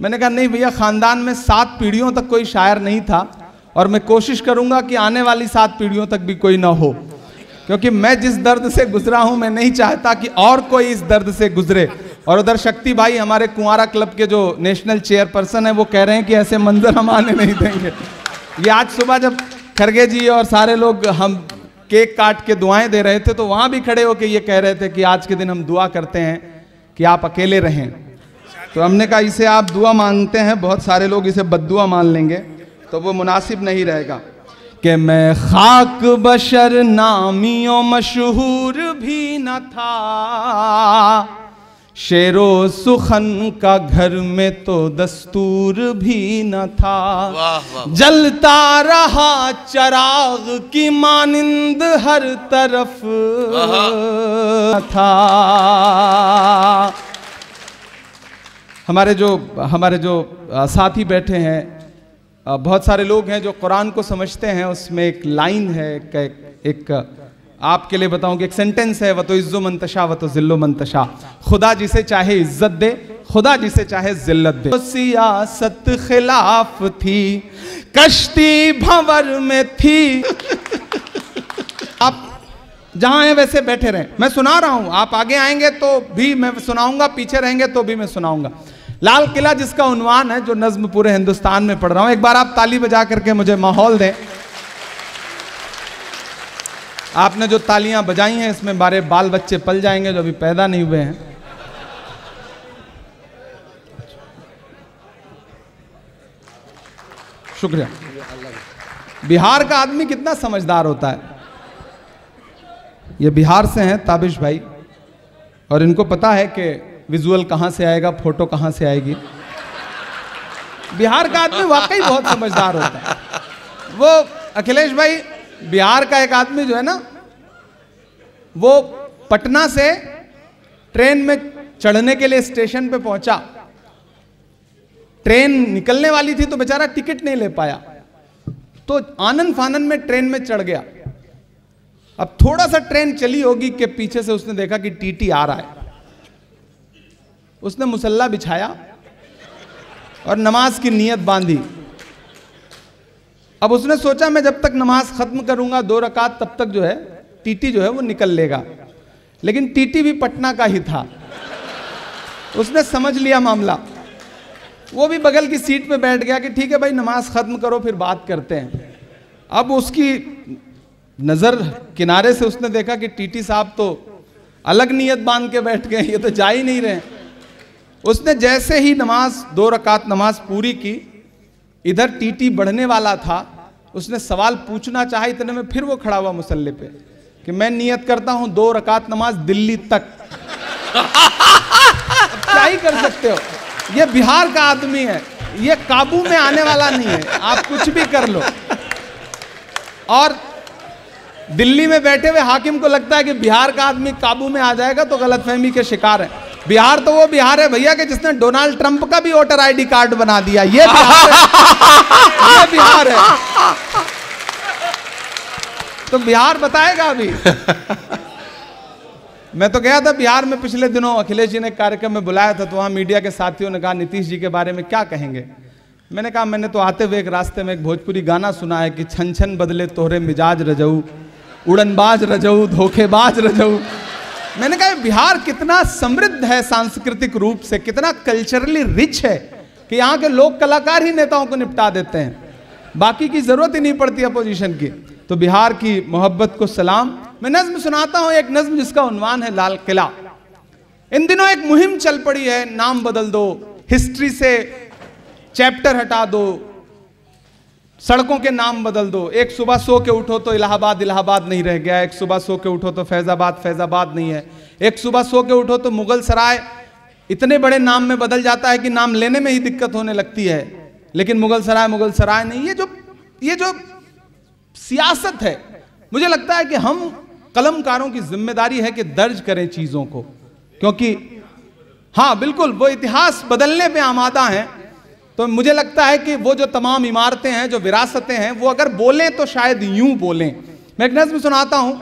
मैंने कहा नहीं भैया, खानदान में 7 पीढ़ियों तक कोई शायर नहीं था और मैं कोशिश करूंगा कि आने वाली 7 पीढ़ियों तक भी कोई ना हो, क्योंकि मैं जिस दर्द से गुजरा हूं मैं नहीं चाहता कि और कोई इस दर्द से गुजरे। और उधर शक्ति भाई हमारे कुंवारा क्लब के जो नेशनल चेयरपर्सन है वो कह रहे हैं कि ऐसे मंजर हम आने नहीं देंगे। ये आज सुबह जब खरगे जी और सारे लोग हम केक काट के दुआएं दे रहे थे तो वहां भी खड़े होकर ये कह रहे थे कि आज के दिन हम दुआ करते हैं कि आप अकेले रहें। तो हमने कहा इसे आप दुआ मांगते हैं, बहुत सारे लोग इसे बद्दुआ मान लेंगे तो वो मुनासिब नहीं रहेगा। कि मैं खाक बशर नामियों मशहूर भी न था, शेरो सुखन का घर में तो दस्तूर भी न था। वाह वाह। जलता रहा चराग की मानिंद हर तरफ था। हमारे जो साथी बैठे हैं, बहुत सारे लोग हैं जो कुरान को समझते हैं। उसमें एक लाइन है, एक आपके लिए बताऊं कि एक सेंटेंस है, वतो इज्जो मंतशा वतो जिल्लो मंतशा। खुदा जिसे चाहे इज्जत दे, खुदा जिसे चाहे जिल्लत दे। तो सियासत खिलाफ थी, कश्ती भंवर में थी। आप जहां हैं वैसे बैठे रहें, मैं सुना रहा हूं। आप आगे आएंगे तो भी मैं सुनाऊंगा, पीछे रहेंगे तो भी मैं सुनाऊंगा। लाल किला जिसका उन्वान है, जो नज्म पूरे हिंदुस्तान में पढ़ रहा हूं, एक बार आप ताली बजा करके मुझे माहौल दें। आपने जो तालियां बजाई हैं इसमें बारे बाल बच्चे पल जाएंगे जो अभी पैदा नहीं हुए हैं। शुक्रिया। बिहार का आदमी कितना समझदार होता है। ये बिहार से हैं ताबिश भाई, और इनको पता है कि विजुअल कहां से आएगा, फोटो कहां से आएगी। बिहार का आदमी वाकई बहुत समझदार होता है। वो अखिलेश भाई, बिहार का एक आदमी जो है ना, वो पटना से ट्रेन में चढ़ने के लिए स्टेशन पे पहुंचा। ट्रेन निकलने वाली थी तो बेचारा टिकट नहीं ले पाया, तो आनन फानन में ट्रेन में चढ़ गया। अब थोड़ा सा ट्रेन चली होगी कि पीछे से उसने देखा कि टीटी आ रहा है। उसने मुसल्ला बिछाया और नमाज की नियत बांधी। अब उसने सोचा मैं जब तक नमाज खत्म करूंगा 2 रकात, तब तक जो है टीटी जो है वो निकल लेगा। लेकिन टीटी भी पटना का ही था। उसने समझ लिया मामला, वो भी बगल की सीट पे बैठ गया कि ठीक है भाई नमाज खत्म करो फिर बात करते हैं। अब उसकी नजर किनारे से उसने देखा कि टीटी साहब तो अलग नियत बांध के बैठ गए, ये तो जा ही नहीं रहे। उसने जैसे ही 2 रकात नमाज पूरी की, इधर टीटी बढ़ने वाला था। उसने सवाल पूछना चाहा, इतने में फिर वो खड़ा हुआ मुसल्ले पे कि मैं नियत करता हूं 2 रकात नमाज दिल्ली तक। क्या ही कर सकते हो, ये बिहार का आदमी है, ये काबू में आने वाला नहीं है, आप कुछ भी कर लो। और दिल्ली में बैठे हुए हाकिम को लगता है कि बिहार का आदमी काबू में आ जाएगा, तो गलतफहमी के शिकार है। बिहार तो वो बिहार है भैया कि जिसने डोनाल्ड ट्रंप का भी वोटर आईडी कार्ड बना दिया। ये बिहार है, ये बिहार है। तो बिहार बताएगा अभी। मैं तो गया था बिहार में पिछले दिनों, अखिलेश जी ने कार्यक्रम में बुलाया था, तो वहां मीडिया के साथियों ने कहा नीतीश जी के बारे में क्या कहेंगे। मैंने कहा मैंने तो आते हुए एक रास्ते में एक भोजपुरी गाना सुना है कि छन छन बदले तोहरे मिजाज रजऊ, उड़नबाज रजऊ, धोखेबाज रजऊ। मैंने कहा बिहार कितना समृद्ध है सांस्कृतिक रूप से, कितना कल्चरली रिच है कि यहाँ के लोक कलाकार ही नेताओं को निपटा देते हैं, बाकी की जरूरत ही नहीं पड़ती अपोजिशन की। तो बिहार की मोहब्बत को सलाम। मैं नज्म सुनाता हूं, एक नज्म जिसका उन्वान है लाल किला। इन दिनों एक मुहिम चल पड़ी है, नाम बदल दो, हिस्ट्री से चैप्टर हटा दो, सड़कों के नाम बदल दो। एक सुबह सो के उठो तो इलाहाबाद इलाहाबाद नहीं रह गया, एक सुबह सो के उठो तो फैजाबाद फैजाबाद नहीं है, एक सुबह सो के उठो तो मुगल सराय इतने बड़े नाम में बदल जाता है कि नाम लेने में ही दिक्कत होने लगती है, लेकिन मुगल सराय नहीं। ये जो सियासत है, मुझे लगता है कि हम कलमकारों की जिम्मेदारी है कि दर्ज करें चीजों को, क्योंकि हाँ बिल्कुल वो इतिहास बदलने पे आमादा हैं। तो मुझे लगता है कि वो जो तमाम इमारतें हैं, जो विरासतें हैं, वो अगर बोलें तो शायद यूं बोलें। मैं एक नज़्म सुनाता हूं,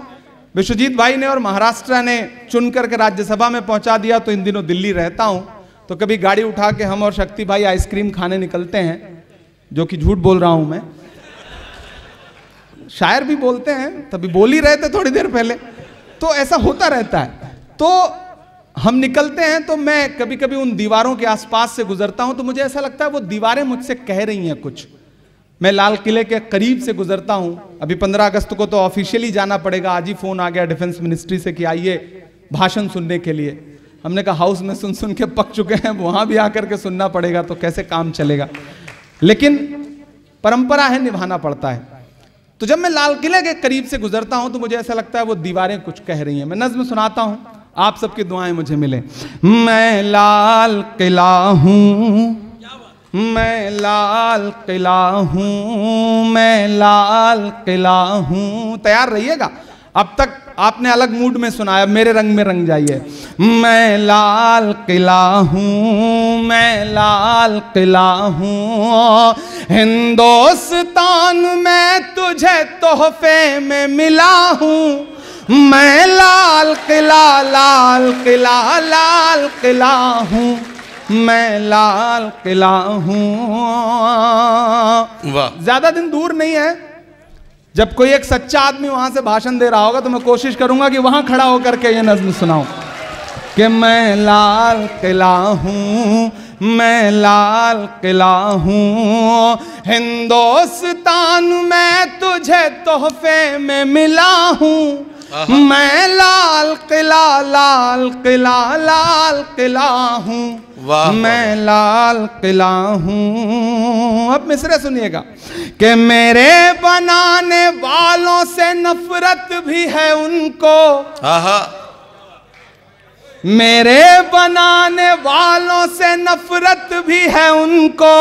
विश्वजीत भाई ने और महाराष्ट्र ने चुन करके राज्यसभा में पहुंचा दिया, तो इन दिनों दिल्ली रहता हूं, तो कभी गाड़ी उठा के हम और शक्ति भाई आइसक्रीम खाने निकलते हैं, जो कि झूठ बोल रहा हूं मैं, शायर भी बोलते हैं, तभी बोल ही रहे थे थोड़ी देर पहले, तो ऐसा होता रहता है। तो हम निकलते हैं तो मैं कभी कभी उन दीवारों के आसपास से गुजरता हूं, तो मुझे ऐसा लगता है वो दीवारें मुझसे कह रही हैं कुछ। मैं लाल किले के करीब से गुजरता हूं, अभी 15 अगस्त को तो ऑफिशियली जाना पड़ेगा, आज ही फोन आ गया डिफेंस मिनिस्ट्री से कि आइए भाषण सुनने के लिए। हमने कहा हाउस में सुन सुन के पक चुके हैं, वहां भी आकर के सुनना पड़ेगा, तो कैसे काम चलेगा, लेकिन परंपरा है, निभाना पड़ता है। तो जब मैं लाल किले के करीब से गुजरता हूं तो मुझे ऐसा लगता है वो दीवारें कुछ कह रही हैं। मैं नज्म सुनाता हूं, आप सबकी दुआएं मुझे मिले। मैं लाल किला हूं, मैं लाल किला हूं, मैं लाल किला हूं। तैयार रहिएगा, अब तक आपने अलग मूड में सुनाया, मेरे रंग में रंग जाइए। मैं लाल किला हूं, मैं लाल किला हूं, हिंदुस्तान में तुझे तोहफे में मिला हूं। मैं लाल किला, लाल किला, लाल किला हूं, मैं लाल किला हूं। वाह, ज्यादा दिन दूर नहीं है जब कोई एक सच्चा आदमी वहां से भाषण दे रहा होगा, तो मैं कोशिश करूंगा कि वहां खड़ा होकर के ये नज्म सुनाऊं कि मैं लाल किला हूं, मैं लाल किला हूं, हिंदुस्तान में तुझे तोहफे में मिला हूं। मैं लाल किला, लाल किला, लाल किला हूं, मैं लाल किला हूं। अब मिसरे सुनिएगा कि मेरे बनाने वालों से नफरत भी है उनको, मेरे बनाने वालों से नफरत भी है उनको,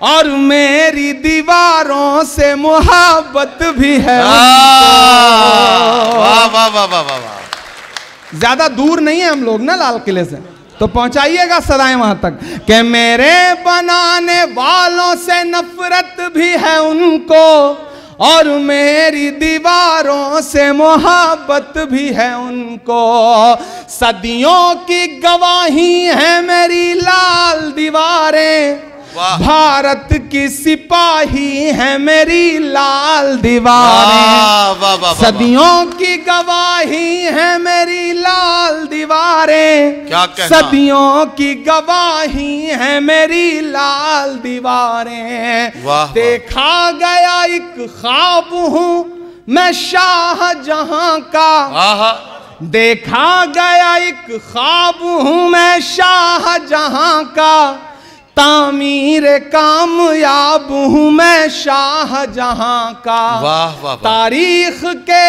और मेरी दीवारों से मोहब्बत भी है उनको। वाह वाह वाह वाह वाह। ज्यादा दूर नहीं है हम लोग ना लाल किले से, तो पहुंचाइएगा सदाएं वहां तक कि मेरे बनाने वालों से नफरत भी है उनको, और मेरी दीवारों से मोहब्बत भी है उनको। सदियों की गवाही है मेरी लाल दीवारें, भारत की सिपाही है मेरी लाल दीवारें। सदियों की गवाही है मेरी लाल दीवारें, सदियों की गवाही है मेरी लाल दीवारें। देखा गया एक ख्वाब हूँ मैं शाहजहां का, देखा गया एक ख्वाब हूँ मैं शाहजहां का, तामीर कामयाब हूं मैं शाहजहां का। वाह वाह। तारीख के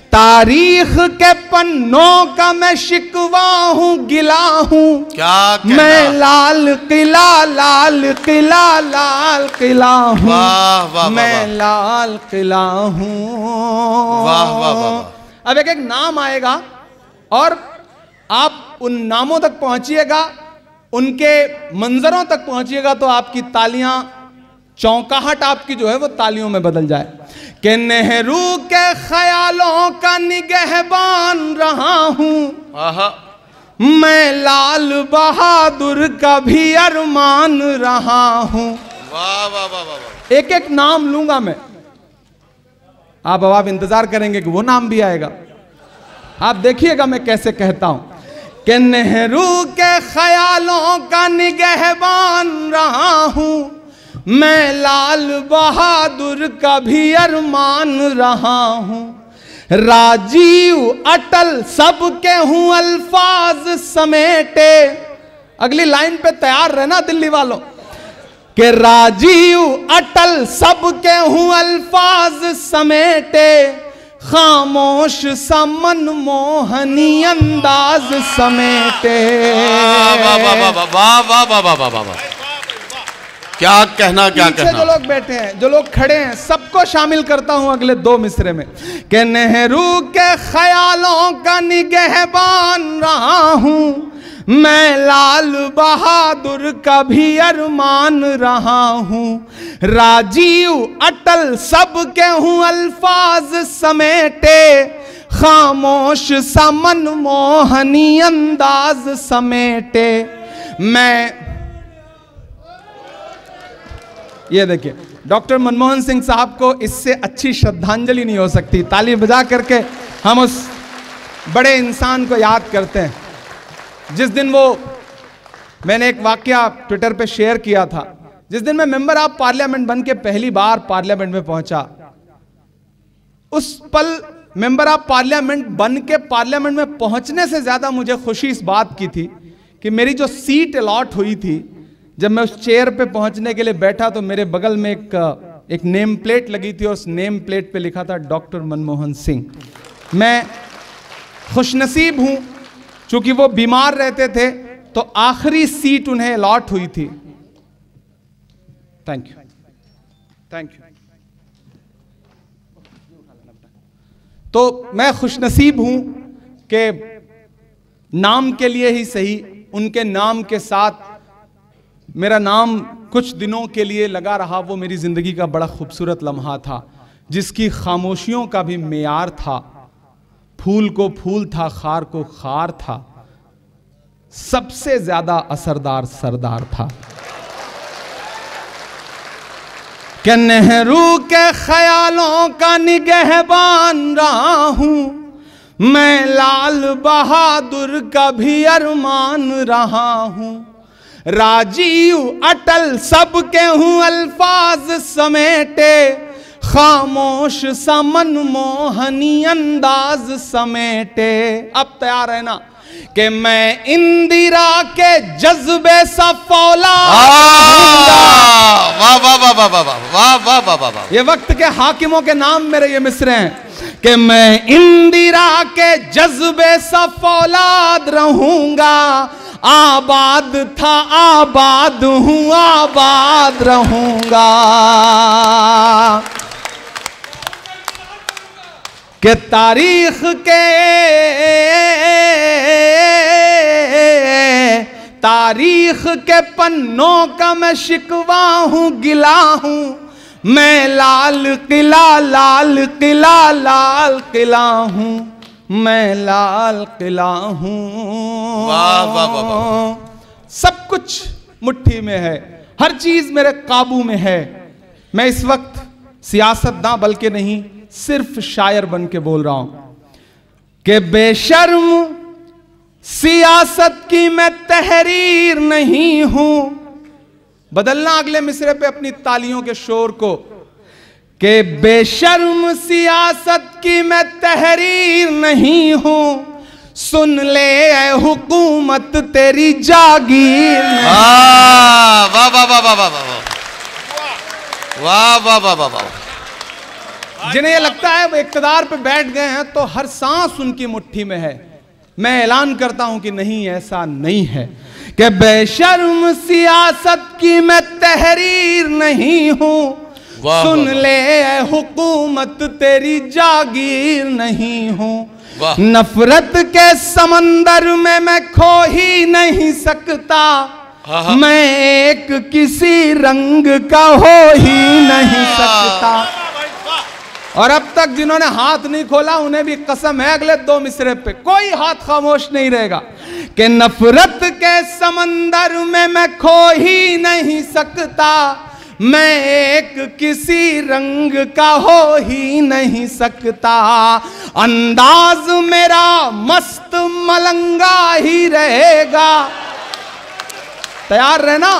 तारीख के पन्नों का मैं शिकवा हूं, गिला हूं। क्या मैं लाल किला, लाल किला, लाल किला हूं। वाह वाह। मैं लाल किला हूं। वाह वाह वाह। अब एक एक नाम आएगा और आप उन नामों तक पहुंचिएगा, उनके मंजरों तक पहुंचिएगा, तो आपकी तालियां, चौंकाहट आपकी जो है वो तालियों में बदल जाए। कि नेहरू के ख्यालों का निगहबान रहा हूं, मैं लाल बहादुर का भी अरमान रहा हूं। वाह वाह वाह वाह। एक एक नाम लूंगा मैं, आप इंतजार करेंगे कि वो नाम भी आएगा। आप देखिएगा मैं कैसे कहता हूं कि नेहरू के ख्यालों का निगहबान रहा हूं, मैं लाल बहादुर का भी अरमान रहा हूं। राजीव अटल सबके हूं अल्फाज समेटे, अगली लाइन पे तैयार रहना दिल्ली वालों, कि राजीव अटल सबके हूं अल्फाज समेटे, खामोश सा मनमोहनी अंदाज समेटे। क्या कहना, क्या पीछे कहना। जो लोग बैठे हैं, जो लोग खड़े हैं, सबको शामिल करता हूं अगले 2 मिसरे में कि नेहरू के ख्यालों का निगहबान रहा हूं मैं, लाल बहादुर का भी अरमान रहा हूं, राजीव अटल सब के हूं अल्फाज समेटे, खामोश सा मनमोहनी अंदाज समेटे। मैं ये देखिए, डॉक्टर मनमोहन सिंह साहब को इससे अच्छी श्रद्धांजलि नहीं हो सकती। ताली बजा करके हम उस बड़े इंसान को याद करते हैं। जिस दिन मैंने एक वाकया ट्विटर पे शेयर किया था, जिस दिन मैं मेंबर ऑफ पार्लियामेंट बन के पहली बार पार्लियामेंट में पहुंचा, उस पल मेंबर ऑफ पार्लियामेंट बन के पार्लियामेंट में पहुंचने से ज्यादा मुझे खुशी इस बात की थी कि मेरी जो सीट अलॉट हुई थी, जब मैं उस चेयर पे पहुंचने के लिए बैठा तो मेरे बगल में एक नेम प्लेट लगी थी और उस नेम प्लेट पे लिखा था डॉक्टर मनमोहन सिंह। मैं खुशनसीब हूं, चूंकि वो बीमार रहते थे तो आखिरी सीट उन्हें अलॉट हुई थी। Thank you, thank you. तो मैं खुशनसीब हूं कि नाम के लिए ही सही, उनके नाम के साथ मेरा नाम कुछ दिनों के लिए लगा रहा। वो मेरी जिंदगी का बड़ा खूबसूरत लम्हा था, जिसकी खामोशियों का भी मेयार था। फूल को फूल था, खार को खार था, सबसे ज्यादा असरदार सरदार था। कि नेहरू के ख्यालों का निगहबान रहा हूं मैं, लाल बहादुर का भी अरमान रहा हूं, राजीव अटल सब के हूं अल्फाज समेटे, खामोश सा मनमोहनी अंदाज समेटे। अब तैयार है ना कि मैं इंदिरा के जज्बे सा फौलाद। वाह वाह वाह वाह वाह वाह वाह वाह वाह वाह। ये वक्त के हाकिमों के नाम मेरे ये मिसरे हैं कि मैं इंदिरा के जज्बे सा फौलाद रहूंगा, आबाद था आबाद हूं आबाद रहूंगा। कि तारीख के पन्नों का मैं शिकवा हूं गिला हूं मैं, लाल किला लाल किला लाल किला हूं मैं, लाल किला हूं। वाह वाह वाह वाह। सब कुछ मुट्ठी में है, हर चीज मेरे काबू में है। मैं इस वक्त सियासतदां बल्कि नहीं, सिर्फ शायर बन के बोल रहा हूं कि बेशर्म सियासत की मैं तहरीर नहीं हूं। बदलना अगले मिसरे पे अपनी तालियों के शोर को कि बेशर्म सियासत की मैं तहरीर नहीं हूं, सुन ले ऐ हुकूमत तेरी जागीर। वाह वाह वाह वाह वाह वाह वाह वाह वाह वाह। जिन्हें ये लगता है वो इक्तदार पे बैठ गए हैं तो हर सांस उनकी मुट्ठी में है, मैं ऐलान करता हूं कि नहीं, ऐसा नहीं है। कि बेशर्म सियासत की मैं तहरीर नहीं हूं, सुन ले ऐ हुकूमत तेरी जागीर नहीं हूं। नफरत के समंदर में मैं खो ही नहीं सकता, मैं एक किसी रंग का हो ही नहीं सकता। और अब तक जिन्होंने हाथ नहीं खोला उन्हें भी कसम है अगले 2 मिसरे पे कोई हाथ खामोश नहीं रहेगा। कि नफरत के समंदर में मैं खो ही नहीं सकता, मैं एक किसी रंग का हो ही नहीं सकता। अंदाज मेरा मस्त मलंगा ही रहेगा। तैयार रहना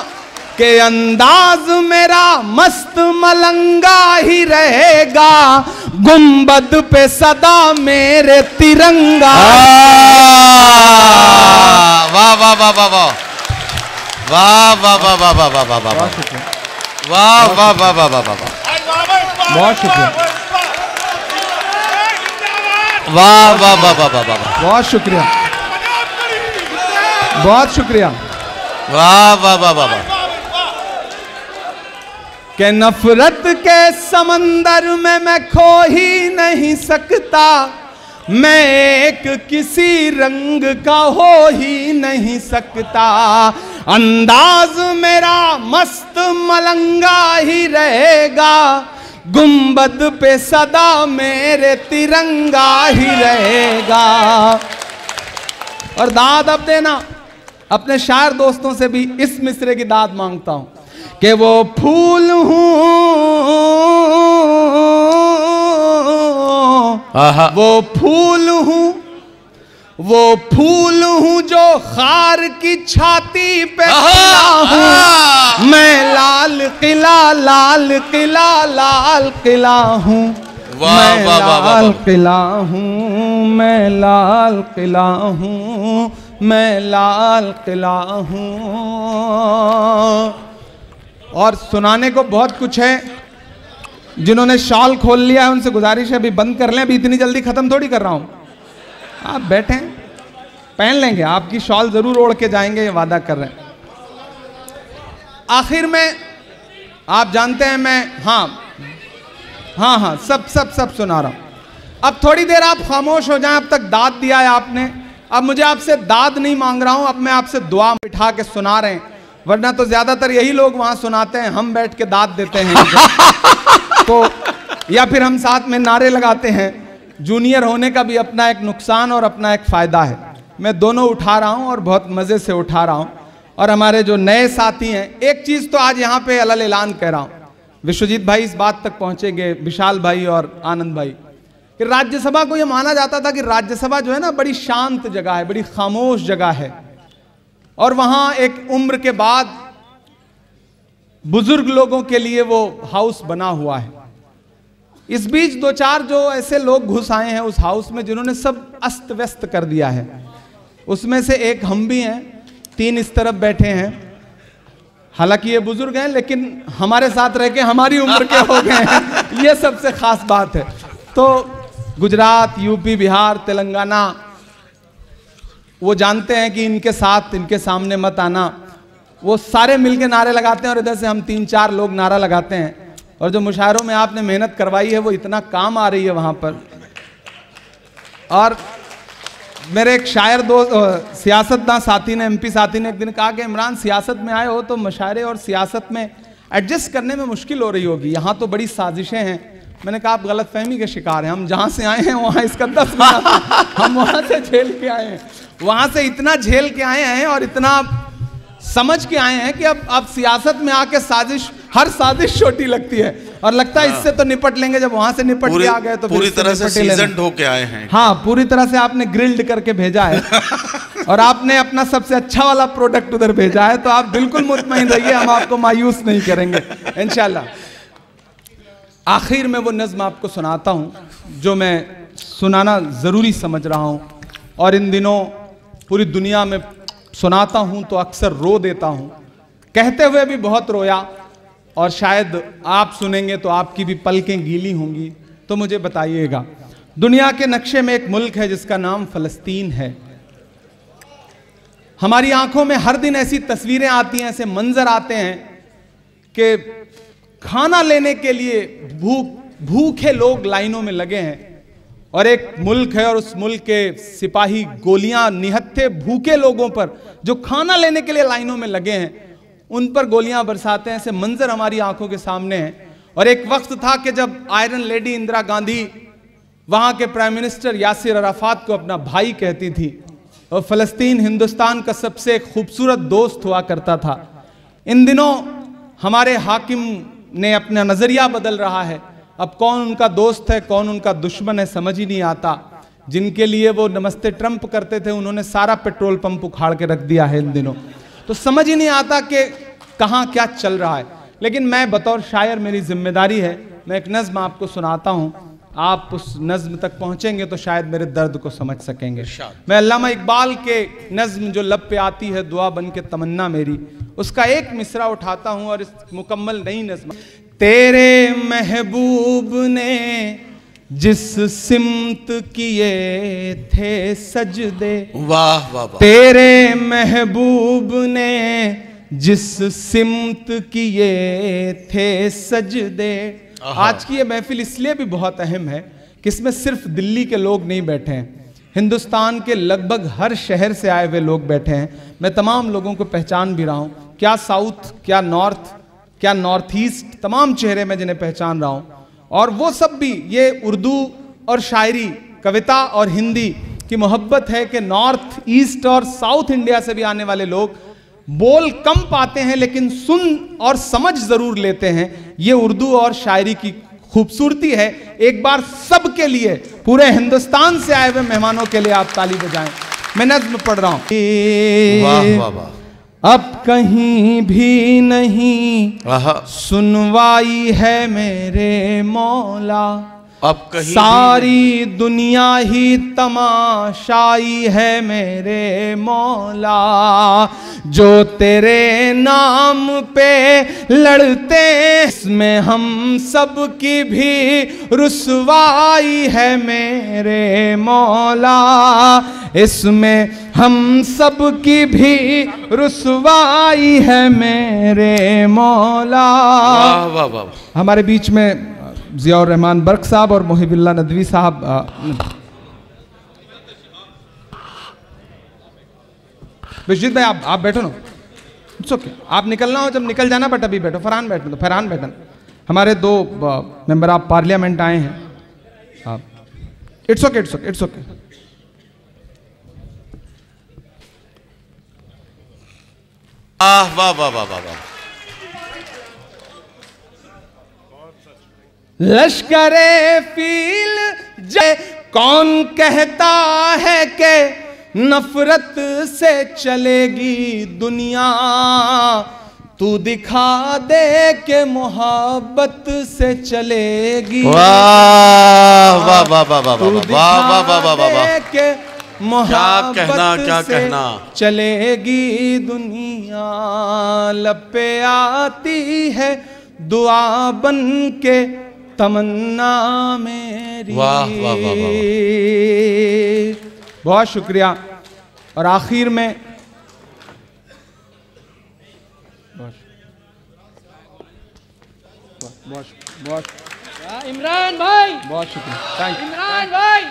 कि अंदाज मेरा मस्त मलंगा ही रहेगा, गुंबद पे सदा मेरे तिरंगा। वाह वाह वाह वाह वाह वाह वाह वाह वाह वाह वाह वाह वाह वाह वाह वाह वाह वाह वाह। बहुत शुक्रिया, वाह वाह वाह वाह वाह वाह। बहुत शुक्रिया, बहुत शुक्रिया। वाह वाह वाह वाह वाह। कि नफरत के समंदर में मैं खो ही नहीं सकता, मैं एक किसी रंग का हो ही नहीं सकता, अंदाज मेरा मस्त मलंगा ही रहेगा, गुंबद पे सदा मेरे तिरंगा ही रहेगा। और दाद अब देना, अपने शायर दोस्तों से भी इस मिसरे की दाद मांगता हूं कि वो फूल हूं, वो फूल हूं, वो फूल हूं जो खार की छाती पे खिला हूं, मैं लाल किला लाल किला लाल किला हूं, मैं लाल किला हूं, मैं लाल किला हूं, मैं लाल किला हूं। और सुनाने को बहुत कुछ है, जिन्होंने शॉल खोल लिया है उनसे गुजारिश है अभी बंद कर लें, अभी इतनी जल्दी खत्म थोड़ी कर रहा हूं, आप बैठे पहन लेंगे, आपकी शॉल जरूर ओढ़ के जाएंगे, ये वादा कर रहे हैं। आखिर में आप जानते हैं मैं हाँ सब सुना रहा हूं। अब थोड़ी देर आप खामोश हो जाएं, अब तक दाद दिया है आपने, अब मुझे आपसे दाद नहीं मांग रहा हूं, अब मैं आपसे दुआ बिठा के सुना रहे हैं, वरना तो ज्यादातर यही लोग वहां सुनाते हैं, हम बैठ के दाद देते हैं तो या फिर हम साथ में नारे लगाते हैं। जूनियर होने का भी अपना एक नुकसान और अपना एक फायदा है, मैं दोनों उठा रहा हूं और बहुत मजे से उठा रहा हूं। और हमारे जो नए साथी हैं, एक चीज तो आज यहां पे अलल ऐलान कह रहा हूं, विश्वजीत भाई इस बात तक पहुंचेंगे, विशाल भाई और आनंद भाई, कि राज्यसभा को यह माना जाता था कि राज्यसभा जो है ना बड़ी शांत जगह है, बड़ी खामोश जगह है, और वहां एक उम्र के बाद बुजुर्ग लोगों के लिए वो हाउस बना हुआ है। इस बीच दो चार जो ऐसे लोग घुस आए हैं उस हाउस में जिन्होंने सब अस्त व्यस्त कर दिया है, उसमें से एक हम भी हैं, 3 इस तरफ बैठे हैं, हालांकि ये बुजुर्ग हैं लेकिन हमारे साथ रह के हमारी उम्र के हो गए हैं, ये सबसे खास बात है। तो गुजरात, यूपी, बिहार, तेलंगाना, वो जानते हैं कि इनके साथ, इनके सामने मत आना, वो सारे मिलके नारे लगाते हैं और इधर से हम 3-4 लोग नारा लगाते हैं। और जो मुशायरों में आपने मेहनत करवाई है वो इतना काम आ रही है वहां पर। और मेरे एक शायर दोस्त, सियासतदान साथी ने, एमपी साथी ने एक दिन कहा कि इमरान सियासत में आए हो तो मुशायरे और सियासत में एडजस्ट करने में मुश्किल हो रही होगी, यहाँ तो बड़ी साजिशें हैं। मैंने कहा आप गलतफहमी के शिकार हैं, हम जहाँ से आए हैं वहाँ इसका 10 गुना हम वहाँ से झेल के आए हैं, वहाँ से इतना झेल के आए हैं और इतना समझ के आए हैं कि अब सियासत में आके साजिश, हर साजिश छोटी लगती है और लगता है इससे तो निपट लेंगे, जब वहां से निपट के आ गए तो पूरी तरह से सीजन्ड होके आए हैं। हाँ, पूरी तरह से आपने ग्रिल्ड करके भेजा है और आपने अपना सबसे अच्छा वाला प्रोडक्ट उधर भेजा है, तो आप बिल्कुल मुतमईन रहिए, हम आपको मायूस नहीं करेंगे इंशाल्लाह। आखिर में वो नज़्म आपको सुनाता हूँ जो मैं सुनाना ज़रूरी समझ रहा हूँ और इन दिनों पूरी दुनिया में सुनाता हूँ तो अक्सर रो देता हूँ, कहते हुए भी बहुत रोया, और शायद आप सुनेंगे तो आपकी भी पलकें गीली होंगी। तो मुझे बताइएगा, दुनिया के नक्शे में एक मुल्क है जिसका नाम फ़लस्तीन है। हमारी आंखों में हर दिन ऐसी तस्वीरें आती हैं, ऐसे मंजर आते हैं कि खाना लेने के लिए भूखे लोग लाइनों में लगे हैं, और एक मुल्क है और उस मुल्क के सिपाही गोलियां निहत्थे भूखे लोगों पर जो खाना लेने के लिए लाइनों में लगे हैं उन पर गोलियां बरसाते हैं। ऐसे मंजर हमारी आंखों के सामने हैं। और एक वक्त था कि जब आयरन लेडी इंदिरा गांधी वहां के प्राइम मिनिस्टर यासिर अराफात को अपना भाई कहती थी, और फ़लस्तीन हिंदुस्तान का सबसे खूबसूरत दोस्त हुआ करता था। इन दिनों हमारे हाकिम ने अपना नजरिया बदल रहा है, अब कौन उनका दोस्त है कौन उनका दुश्मन है समझ ही नहीं आता। जिनके लिए वो नमस्ते ट्रंप करते थे उन्होंने सारा पेट्रोल पंप उखाड़ के रख दिया है इन दिनों, तो समझ ही नहीं आता कि कहाँ क्या चल रहा है। लेकिन मैं बतौर शायर, मेरी जिम्मेदारी है, मैं एक नज़्म आपको सुनाता हूँ, आप उस नज़्म तक पहुँचेंगे तो शायद मेरे दर्द को समझ सकेंगे। मैं अल्लामा इकबाल के नज़्म जो लब पे आती है दुआ बन के तमन्ना मेरी, उसका एक मिसरा उठाता हूँ और इस मुकम्मल नई नज़्म। तेरे महबूब ने जिस सिमत किए थे सजदे, वाह वाह वाह, तेरे महबूब ने जिस सिमत किए थे सजदे। आज की ये महफिल इसलिए भी बहुत अहम है कि इसमें सिर्फ दिल्ली के लोग नहीं बैठे हैं, हिंदुस्तान के लगभग हर शहर से आए हुए लोग बैठे हैं। मैं तमाम लोगों को पहचान भी रहा हूं, क्या साउथ, क्या नॉर्थ, क्या नॉर्थ ईस्ट, तमाम चेहरे में जिन्हें पहचान रहा हूं। और वो सब भी ये उर्दू और शायरी, कविता और हिंदी की मोहब्बत है कि नॉर्थ ईस्ट और साउथ इंडिया से भी आने वाले लोग बोल कम पाते हैं लेकिन सुन और समझ जरूर लेते हैं। ये उर्दू और शायरी की खूबसूरती है। एक बार सबके लिए, पूरे हिंदुस्तान से आए हुए मेहमानों के लिए आप ताली बजाएं। मैं नज़्म पढ़ रहा हूं। वाह वाह वाह। अब कहीं भी नहीं सुनवाई है मेरे मौला, अब कहीं सारी दुनिया ही तमाशाई है मेरे मौला। जो तेरे नाम पे लड़ते इसमें हम सब की भी रुसवाई है मेरे मौला, इसमें हम सब की भी रुसवाई है मेरे मौला। वाह वाह वाह। हमारे बीच में ज़ियाउर रहमान बर्क साहब और मोहिबुल्लाह नदवी साहब। विश्वजीत भाई आप बैठो ना, इट्स ओके। आप निकलना हो जब निकल जाना, बट अभी बैठो। फरहान बैठो, तो फरहान बैठन। हमारे 2 मेंबर ऑफ पार्लियामेंट आए हैं। It's okay, it's okay, it's okay. वाह वाह वाह वाह वाह। लश्करे फील जय कौन कहता है कि नफरत से चलेगी दुनिया, तू दिखा दे के मोहब्बत से चलेगी। वाह वाह वाह वाह वाह वाह वाह वाह वाह वाह। के मोहब्बत क्या से कहना चलेगी दुनिया, लब पे आती है दुआ बन के तमन्ना मेरी। वाह वाह वाह वाह। बहुत शुक्रिया। और आखिर में बहुत इमरान भाई, बहुत शुक्रिया, थैंक यू। इमरान भाई,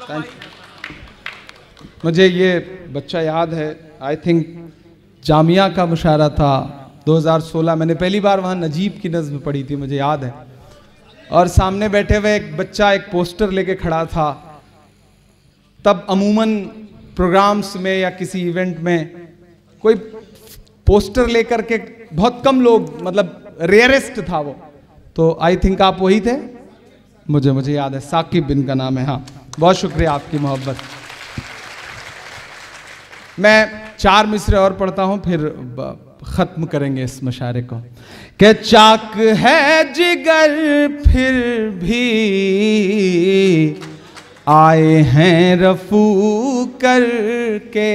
थैंक यू। मुझे ये बच्चा याद है, आई थिंक जामिया का मुशायरा था 2016। मैंने पहली बार वहाँ नजीब की नज़्म पढ़ी थी, मुझे याद है। और सामने बैठे हुए एक बच्चा एक पोस्टर लेके खड़ा था। तब अमूमन प्रोग्राम्स में या किसी इवेंट में कोई पोस्टर लेकर के बहुत कम लोग, मतलब रेयरेस्ट था वो। तो आई थिंक आप वही थे, मुझे याद है, साकिब इनका नाम है। हाँ, बहुत शुक्रिया आपकी मोहब्बत। मैं 4 मिसरे और पढ़ता हूं, फिर खत्म करेंगे इस मुशायरे को। कि चाक है जिगर फिर भी आए हैं रफू करके।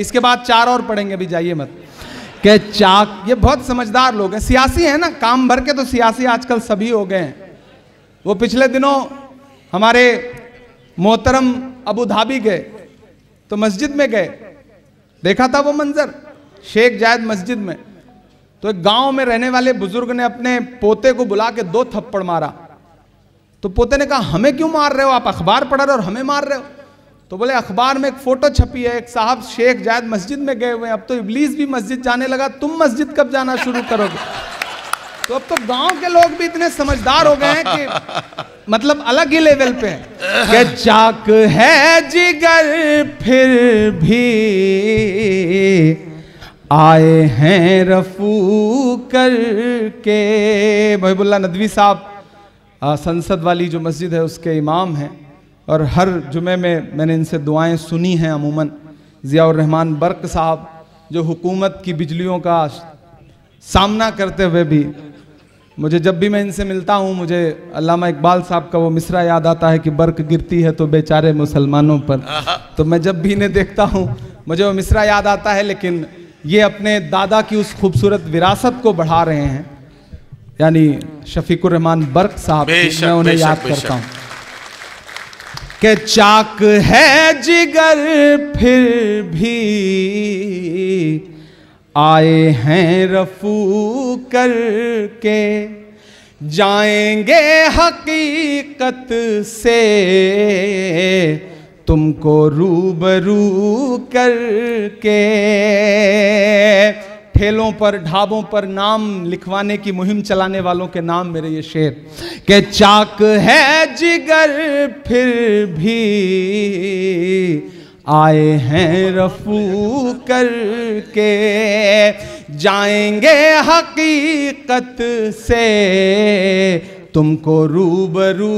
इसके बाद 4 और पढ़ेंगे, अभी जाइए मत। कि चाक, ये बहुत समझदार लोग हैं, सियासी हैं ना, काम भर के तो सियासी आजकल सभी हो गए हैं। वो पिछले दिनों हमारे मोहतरम अबू धाबी गए तो मस्जिद में गए, देखा था वो मंजर शेख जायद मस्जिद में। तो एक गांव में रहने वाले बुजुर्ग ने अपने पोते को बुला के 2 थप्पड़ मारा। तो पोते ने कहा, हमें क्यों मार रहे हो, आप अखबार पढ़ रहे हो और हमें मार रहे हो? तो बोले, अखबार में एक फोटो छपी है, एक साहब शेख जायद मस्जिद में गए हुए हैं, अब तो इब्लीस भी मस्जिद जाने लगा, तुम मस्जिद कब जाना शुरू करोगे? तो अब तो गांव के लोग भी इतने समझदार हो गए हैं कि मतलब अलग ही लेवल पे है। कि चाक है जिगर फिर भी आए हैं रफू करके। मोहिबुल्लाह नदवी साहब संसद वाली जो मस्जिद है उसके इमाम हैं, और हर जुमे में मैंने इनसे दुआएं सुनी हैं अमूमन। ज़ियाउर रहमान बर्क साहब जो हुकूमत की बिजलियों का सामना करते हुए भी, मुझे जब भी मैं इनसे मिलता हूँ, मुझे अल्लामा इकबाल साहब का वो मिसरा याद आता है कि बर्क गिरती है तो बेचारे मुसलमानों पर। तो मैं जब भी इन्हें देखता हूँ मुझे वो मिसरा याद आता है। लेकिन ये अपने दादा की उस खूबसूरत विरासत को बढ़ा रहे हैं, यानी शफीकुर रहमान बर्क साहब, मैं उन्हें याद करता हूँ। कि चाक है जिगर फिर भी आए हैं रफू करके, जाएंगे हकीकत से तुमको रूबरू करके। ठेलों पर ढाबों पर नाम लिखवाने की मुहिम चलाने वालों के नाम मेरे ये शेर कि चाक है जिगर फिर भी आए हैं रफू करके, जाएंगे हकीकत से तुमको रूबरू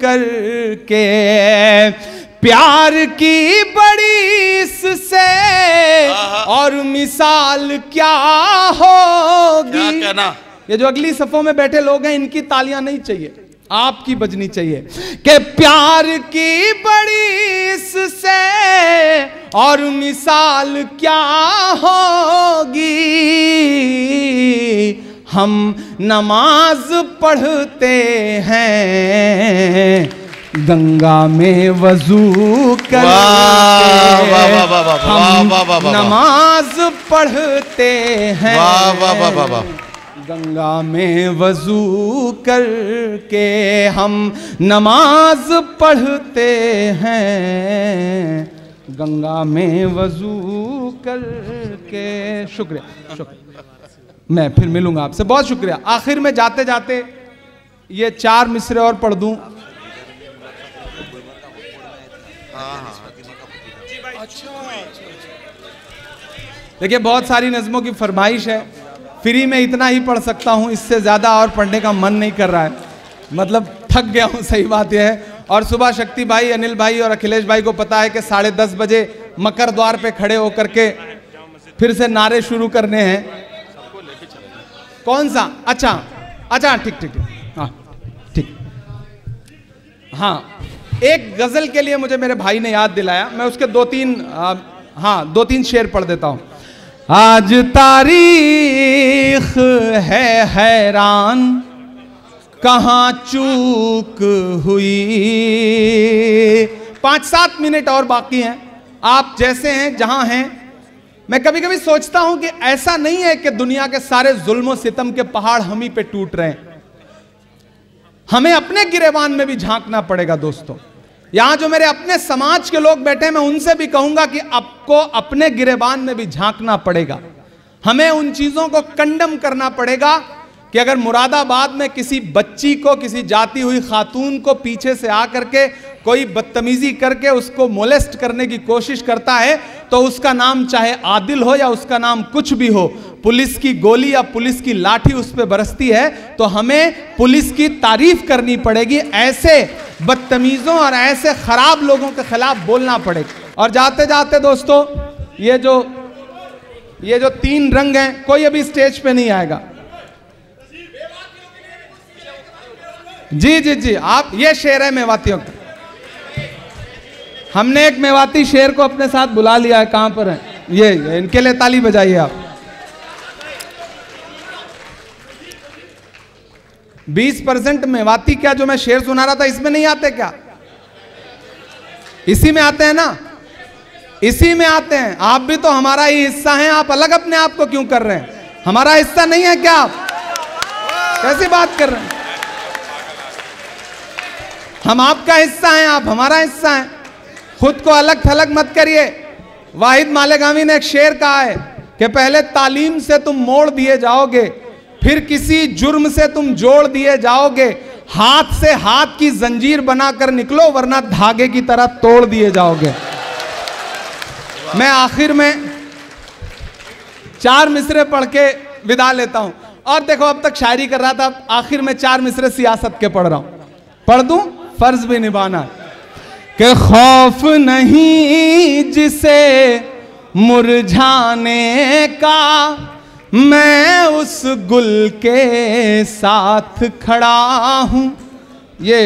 करके। प्यार की बड़ी इससे और मिसाल क्या होगी। क्या कहना? ये जो अगली सफों में बैठे लोग हैं इनकी तालियां नहीं चाहिए, आपकी बजनी चाहिए कि प्यार की बड़ी इससे और मिसाल क्या होगी। हम नमाज पढ़ते हैं गंगा में वजू करके, हम नमाज पढ़ते हैं गंगा में वजू करके, हम नमाज पढ़ते हैं गंगा में वजू करके। शुक्रिया शुक्रिया, मैं फिर मिलूंगा आपसे, बहुत शुक्रिया। आखिर में जाते जाते ये 4 मिसरे और पढ़ दूं। देखिए बहुत सारी नज़मों की फरमाइश है, फ्री में इतना ही पढ़ सकता हूं, इससे ज़्यादा और पढ़ने का मन नहीं कर रहा है, मतलब थक गया हूं, सही बात यह है। और सुबह शक्ति भाई, अनिल भाई और अखिलेश भाई को पता है कि 10:30 बजे मकर द्वार पे खड़े होकर के फिर से नारे शुरू करने हैं। कौन सा? अच्छा अच्छा, ठीक ठीक ठीक, हाँ ठीक। हाँ, एक गजल के लिए मुझे मेरे भाई ने याद दिलाया, मैं उसके 2-3 शेर पढ़ देता हूं। आज तारीख है हैरान, कहां चूक हुई। 5-7 मिनट और बाकी हैं, आप जैसे हैं जहां हैं। मैं कभी कभी सोचता हूं कि ऐसा नहीं है कि दुनिया के सारे जुल्म और सितम के पहाड़ हम ही पे टूट रहे हैं, हमें अपने गिरेबान में भी झांकना पड़ेगा दोस्तों। यहां जो मेरे अपने समाज के लोग बैठे हैं, मैं उनसे भी कहूंगा कि आपको अपने गिरेबान में भी झांकना पड़ेगा। हमें उन चीजों को कंडम करना पड़ेगा कि अगर मुरादाबाद में किसी बच्ची को, किसी जाती हुई खातून को पीछे से आकर के कोई बदतमीजी करके उसको मोलेस्ट करने की कोशिश करता है, तो उसका नाम चाहे आदिल हो या उसका नाम कुछ भी हो, पुलिस की गोली या पुलिस की लाठी उस पर बरसती है तो हमें पुलिस की तारीफ करनी पड़ेगी। ऐसे बदतमीजों और ऐसे खराब लोगों के खिलाफ बोलना पड़ेगा। और जाते जाते दोस्तों, ये जो 3 रंग हैं, कोई अभी स्टेज पे नहीं आएगा। जी जी जी, आप, ये शेर है मेवातियों का। हमने एक मेवाती शेर को अपने साथ बुला लिया है। कहां पर है ये? इनके लिए ताली बजाइए आप। 20% मेवाती क्या जो मैं शेर सुना रहा था इसमें नहीं आते क्या? इसी में आते हैं ना, इसी में आते हैं। आप भी तो हमारा ही हिस्सा हैं, आप अलग अपने आप को क्यों कर रहे हैं? हमारा हिस्सा नहीं है क्या आप? कैसी बात कर रहे हैं? हम आपका हिस्सा हैं, आप हमारा हिस्सा हैं। खुद को अलग थलग मत करिए। वाहिद मालेगामी ने एक शेर कहा है कि पहले तालीम से तुम मोड़ दिए जाओगे, फिर किसी जुर्म से तुम जोड़ दिए जाओगे। हाथ से हाथ की जंजीर बनाकर निकलो, वरना धागे की तरह तोड़ दिए जाओगे। मैं आखिर में 4 मिसरे पढ़ के विदा लेता हूं। और देखो, अब तक शायरी कर रहा था, आखिर में 4 मिसरे सियासत के पढ़ रहा हूं। पढ़ दूं? फर्ज भी निभाना कि खौफ नहीं जिसे मुरझाने का, मैं उस गुल के साथ खड़ा हूं। ये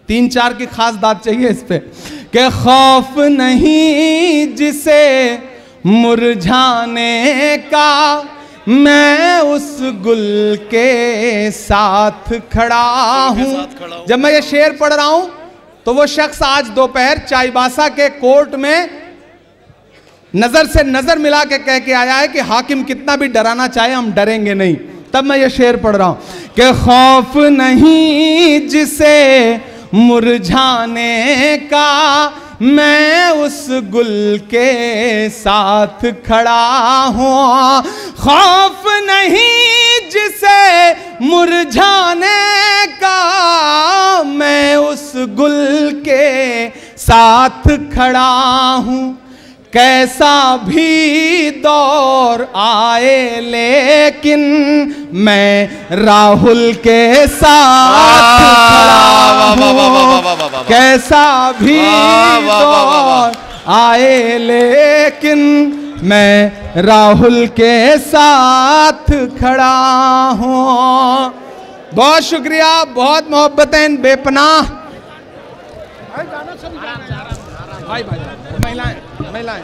3-4 की खास बात चाहिए इस पे कि खौफ नहीं जिसे मुरझाने का, मैं उस गुल के साथ खड़ा हूं। जब मैं ये शेर पढ़ रहा हूं तो वो शख्स आज दोपहर चाईबासा के कोर्ट में नजर से नजर मिला के कह के आया है कि हाकिम कितना भी डराना चाहे हम डरेंगे नहीं। तब मैं ये शेर पढ़ रहा हूं कि खौफ नहीं जिसे मुरझाने का, मैं उस गुल के साथ खड़ा हूं। खौफ नहीं जिसे मुरझाने का, मैं उस गुल के साथ खड़ा हूं। कैसा भी दौर आए लेकिन मैं राहुल के साथ खड़ा हूं। कैसा भी दौर आए लेकिन मैं राहुल के साथ खड़ा हूं। बहुत शुक्रिया, बहुत मोहब्बतें बेपनाह। भाई महिलाएं